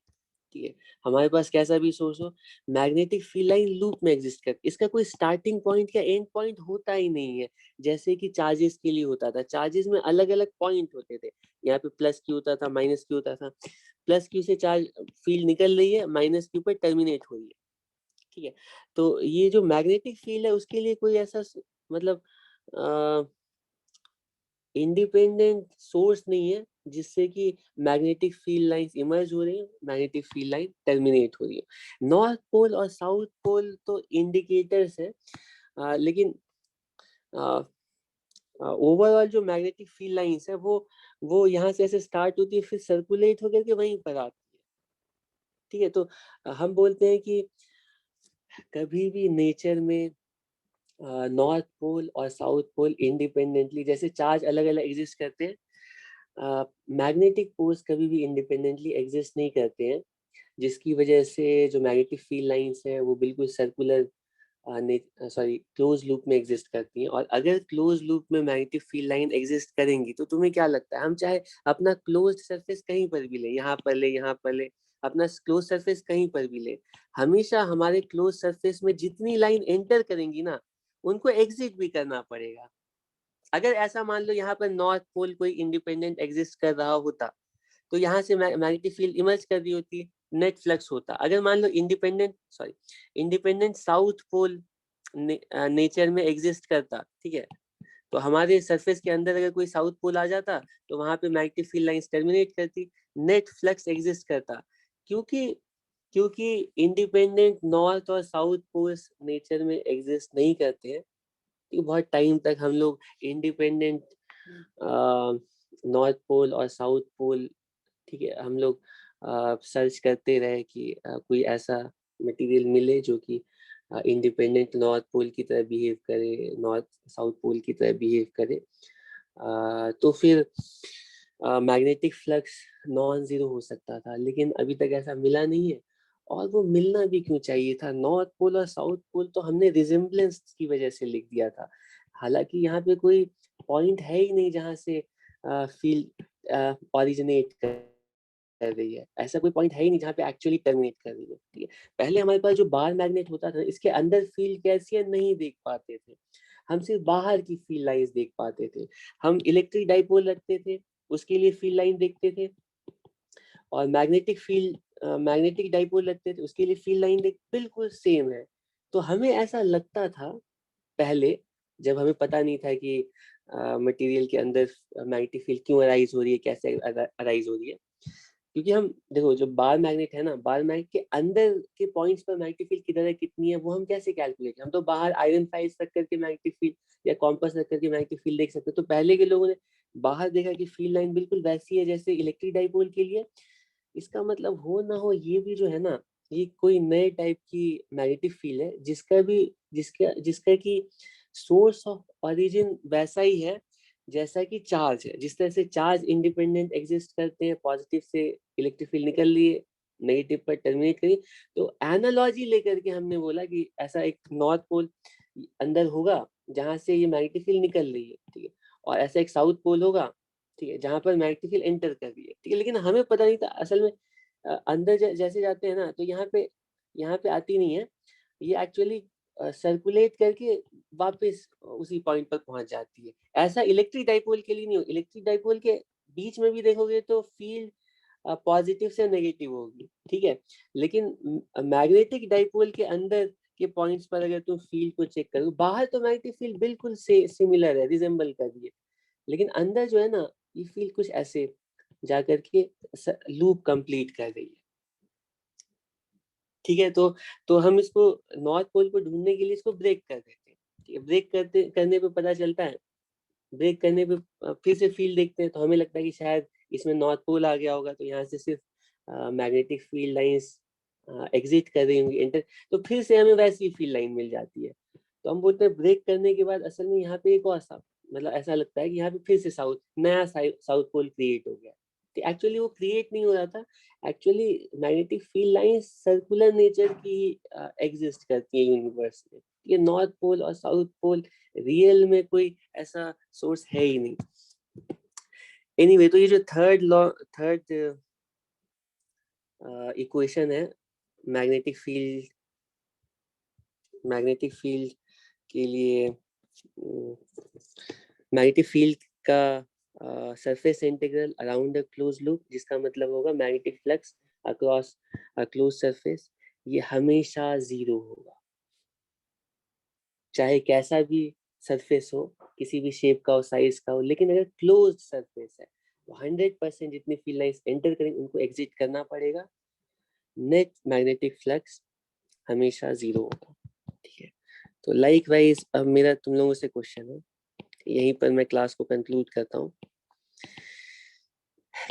ठीक है, हमारे पास कैसा भी सोर्स हो, मैग्नेटिक फील्ड लाइन लूप में एग्जिस्ट करती है। इसका कोई स्टार्टिंग पॉइंट या एंड पॉइंट होता ही नहीं है, जैसे कि चार्जेस के लिए होता था। चार्जेस में अलग अलग पॉइंट होते थे, यहाँ पे प्लस क्यू होता था, माइनस क्यू होता था। प्लस क्यू से चार्ज फील्ड निकल रही है, माइनस क्यू पर टर्मिनेट हो रही है। ठीक है, तो ये जो मैग्नेटिक फील्ड है उसके लिए कोई ऐसा मतलब इंडिपेंडेंट सोर्स नहीं है जिससे कि मैग्नेटिक फील्ड लाइंस इमर्ज हो रही है, मैग्नेटिक फील्ड लाइन टर्मिनेट हो रही है। नॉर्थ पोल और साउथ पोल तो इंडिकेटर्स है, लेकिन ओवरऑल जो मैग्नेटिक फील्ड लाइंस है वो यहाँ से ऐसे स्टार्ट होती है फिर सर्कुलेट होकर के वहीं पर आती है। ठीक है, तो हम बोलते हैं कि कभी भी नेचर में नॉर्थ पोल और साउथ पोल इंडिपेंडेंटली जैसे चार्ज अलग अलग एग्जिस्ट करते हैं, मैग्नेटिक पोल्स कभी भी इंडिपेंडेंटली एग्जिस्ट नहीं करते हैं, जिसकी वजह से जो मैग्नेटिक फील्ड लाइंस है वो बिल्कुल सर्कुलर क्लोज लूप में एग्जिस्ट करती हैं। और अगर क्लोज लूप में मैग्नेटिक फील्ड लाइन एग्जिस्ट करेंगी तो तुम्हें क्या लगता है, हम चाहे अपना क्लोज सरफेस कहीं पर भी ले, यहाँ पर ले, अपना क्लोज सरफेस कहीं पर भी ले, हमेशा हमारे क्लोज सरफेस में जितनी लाइन एंटर करेंगी ना उनको एग्जिट भी करना पड़ेगा। अगर ऐसा मान लो यहाँ पर नॉर्थ पोल कोई इंडिपेंडेंट एग्जिस्ट कर रहा होता तो यहाँ से मैग्नेटिक फील्ड इमर्ज कर रही होती, नेट फ्लक्स होता। अगर मान लो इंडिपेंडेंट साउथ पोल नेचर में एग्जिस्ट करता, ठीक है, तो हमारे सरफेस के अंदर अगर कोई साउथ पोल आ जाता तो वहां पे मैग्नेटिक फील्ड लाइंस टर्मिनेट करती, नेट फ्लक्स एग्जिस्ट करता। क्योंकि क्योंकि इंडिपेंडेंट नॉर्थ और साउथ पोल्स नेचर में एग्जिस्ट नहीं करते हैं, क्योंकि बहुत टाइम तक हम लोग इंडिपेंडेंट नॉर्थ पोल और साउथ पोल, ठीक है, हम लोग सर्च करते रहे कि कोई ऐसा मटेरियल मिले जो कि इंडिपेंडेंट नॉर्थ पोल की तरह बिहेव करे, नॉर्थ साउथ पोल की तरह बिहेव करे। तो फिर मैग्नेटिक फ्लक्स नॉन जीरो हो सकता था, लेकिन अभी तक ऐसा मिला नहीं है। और वो मिलना भी क्यों चाहिए था? नॉर्थ पोल और साउथ पोल तो हमने रिजेम्बलेंस की वजह से लिख दिया था, हालांकि यहाँ पे कोई पॉइंट है ही नहीं जहाँ से फील्ड ओरिजिनेट कर रही है। ऐसा कोई पॉइंट है ही नहीं जहाँ पे एक्चुअली टर्मिनेट कर रही है, ठीक है। पहले हमारे पास जो बाहर मैग्नेट होता था, इसके अंदर फील्ड कैसी है नहीं देख पाते थे, हम सिर्फ बाहर की फील्ड लाइंस देख पाते थे। हम इलेक्ट्रिक डाइपोल रखते थे, उसके लिए फील्ड लाइन देखते थे, और मैग्नेटिक डाइपोल रखते थे, उसके लिए फील्ड लाइन बिल्कुल सेम है। तो हमें ऐसा लगता था पहले, जब हमें पता नहीं था कि मटेरियल के अंदर मैग्नेटिक फील्ड क्यों अराइज हो रही है, कैसे अराइज हो रही है। क्योंकि हम देखो, जो बार मैग्नेट है ना, बार मैग्नेट के अंदर के पॉइंट्स पर मैग्नेटिक फील्ड किधर है, कितनी है, वो हम कैसे कैलकुलेट करें? हम तो बाहर आयरन फाइल्स रख करके मैग्नेटिक फील्ड या कॉम्पास रख करके मैग्नेटिक फील्ड देख सकते हैं। तो पहले के लोगों ने बाहर देखा कि फील्ड लाइन बिल्कुल वैसी है जैसे इलेक्ट्रिक डाइपोल के लिए। इसका मतलब हो ना हो, ये भी जो है ना, ये कोई नए टाइप की मैग्नेटिक फील्ड है, जिसका जिसका की सोर्स ऑफ ओरिजिन वैसा ही है जैसा कि चार्ज है। जिस तरह से चार्ज इंडिपेंडेंट एग्जिस्ट करते हैं, पॉजिटिव से इलेक्ट्रिक फील्ड निकल रही है, नेगेटिव पर टर्मिनेट करी। तो एनालॉजी लेकर के हमने बोला कि ऐसा एक नॉर्थ पोल अंदर होगा जहां से ये मैग्नेटिक फील्ड निकल रही है, ठीक है, और ऐसा एक साउथ पोल होगा, ठीक है, जहां पर मैग्नेटिक फील्ड एंटर कर रही है, ठीक है। लेकिन हमें पता नहीं था असल में अंदर जैसे जाते हैं ना, तो यहाँ पे आती नहीं है, ये एक्चुअली सर्कुलेट करके वापस उसी पॉइंट पर पहुंच जाती है। ऐसा इलेक्ट्रिक डाइपोल के लिए नहीं हो। इलेक्ट्रिक डाइपोल के बीच में भी देखोगे तो फील्ड पॉजिटिव से नेगेटिव होगी, ठीक है, लेकिन मैग्नेटिक डाइपोल के अंदर के पॉइंट्स पर अगर तुम फील्ड को चेक करो, बाहर तो मैग्नेटिक फील्ड बिल्कुल से सिमिलर है, रिजेंबल कर रही है, लेकिन अंदर जो है ना, ये फील्ड कुछ ऐसे जाकर के लूप कंप्लीट कर रही है, ठीक है। तो हम इसको नॉर्थ पोल को ढूंढने के लिए इसको ब्रेक कर देते हैं, ठीक है। ब्रेक करने पे पता चलता है, ब्रेक करने पे फिर से फील्ड देखते हैं तो हमें लगता है कि शायद इसमें नॉर्थ पोल आ गया होगा, तो यहाँ से सिर्फ मैग्नेटिक फील्ड लाइंस एग्जिट कर रही होंगी, एंटर, तो फिर से हमें वैसी फील्ड लाइन मिल जाती है। तो हम बोलते हैं ब्रेक करने के बाद असल में यहाँ पे एक और सा, मतलब ऐसा लगता है कि यहाँ पे फिर से नया साउथ पोल क्रिएट हो गया। एक्चुअली वो क्रिएट नहीं हो रहा था, actually magnetic field line circular nature की एग्जिस्ट करती है यूनिवर्स में। ये नॉर्थ पोल और साउथ पोल रियल में कोई ऐसा सोर्स है ही नहीं। एनीवे, तो ये जो थर्ड इक्वेशन है मैग्नेटिक फील्ड के लिए, मैग्नेटिक फील्ड का surface integral around a close loop, जिसका मतलब होगा magnetic flux across a close surface, ये हमेशा जीरो होगा, चाहे कैसा भी सरफेस हो, किसी भी शेप का हो, साइज का हो, लेकिन अगर क्लोज सरफेस है तो 100% जितनी फील्ड लाइंस एंटर करेंगे उनको एग्जिट करना पड़ेगा, नेट मैग्नेटिक फ्लक्स हमेशा जीरो होगा, ठीक है। तो लाइक वाइज अब मेरा तुम लोगों से क्वेश्चन है, यहीं पर मैं क्लास को कंक्लूड करता हूँ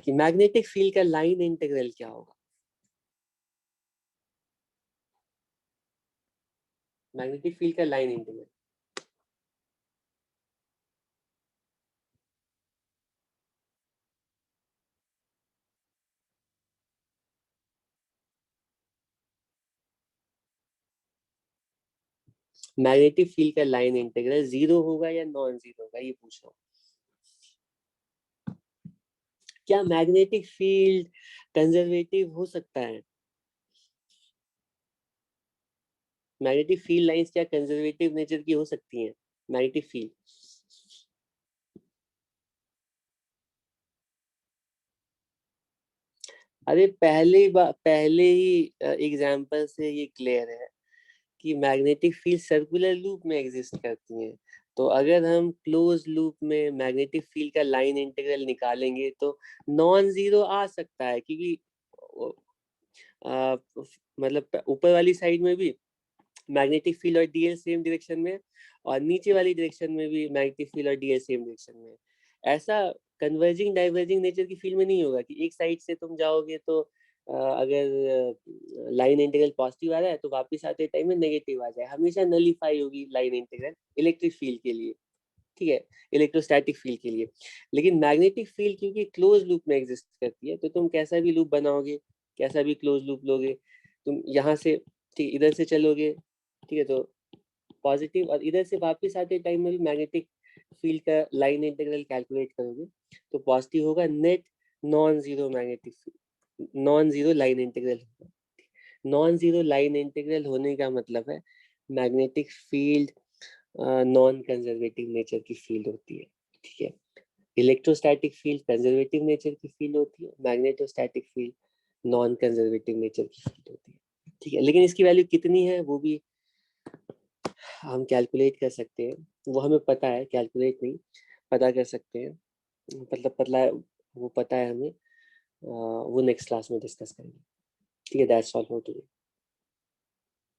कि मैग्नेटिक फील्ड का लाइन इंटीग्रल क्या होगा। मैग्नेटिक फील्ड का लाइन इंटीग्रल, मैग्नेटिक फील्ड का लाइन इंटीग्रल जीरो होगा या नॉन जीरो होगा, ये पूछ रहा हूँ। क्या मैग्नेटिक फील्ड कंजर्वेटिव हो सकता है? मैग्नेटिक फील्ड लाइंस क्या कंजर्वेटिव नेचर की हो सकती हैं? मैग्नेटिक फील्ड, अरे पहले ही एग्जाम्पल से ये क्लियर है कि मैग्नेटिक फील्ड सर्कुलर लूप में एग्जिस्ट करती हैं। तो अगर हम क्लोज लूप में मैग्नेटिक फील्ड का लाइन इंटीग्रल निकालेंगे तो नॉन जीरो आ सकता है, क्योंकि मतलब ऊपर वाली साइड में भी मैग्नेटिक फील्ड और डीएल सेम डायरेक्शन में, और नीचे वाली डायरेक्शन में भी मैग्नेटिक फील्ड और डीएल सेम डायरेक्शन में। ऐसा कन्वर्जिंग डाइवर्जिंग नेचर की फील्ड में नहीं होगा कि एक साइड से तुम जाओगे तो अगर लाइन इंटीग्रल पॉजिटिव आ रहा है तो वापस आते टाइम में नेगेटिव आ जाए। हमेशा नलीफाई होगी लाइन इंटीग्रल इलेक्ट्रिक फील्ड के लिए, ठीक है, इलेक्ट्रोस्टैटिक फील्ड के लिए। लेकिन मैग्नेटिक फील्ड क्योंकि क्लोज लूप में एग्जिस्ट करती है, तो तुम कैसा भी लूप बनाओगे, कैसा भी क्लोज लूप लोगे, तुम यहाँ से ठीक इधर से चलोगे, ठीक है, तो पॉजिटिव, और इधर से वापस आते टाइम में भी मैग्नेटिक फील्ड का लाइन इंटीग्रल कैलकुलेट करोगे तो पॉजिटिव होगा, net non zero magnetic field, non zero line integral. Non zero line integral होने का मतलब है magnetic field non conservative nature की फील्ड होती है, ठीक है। इलेक्ट्रोस्टैटिक फील्ड कंजर्वेटिव नेचर की फील्ड होती है, magnetostatic field non conservative nature की फील्ड होती है, ठीक है। लेकिन इसकी वैल्यू कितनी है वो भी हम कैलकुलेट कर सकते हैं, वो हमें पता है, कैलकुलेट नहीं, पता कर सकते हैं, मतलब पता है, वो पता है हमें, वो नेक्स्ट क्लास में डिस्कस करेंगे, ठीक है। That's all for today.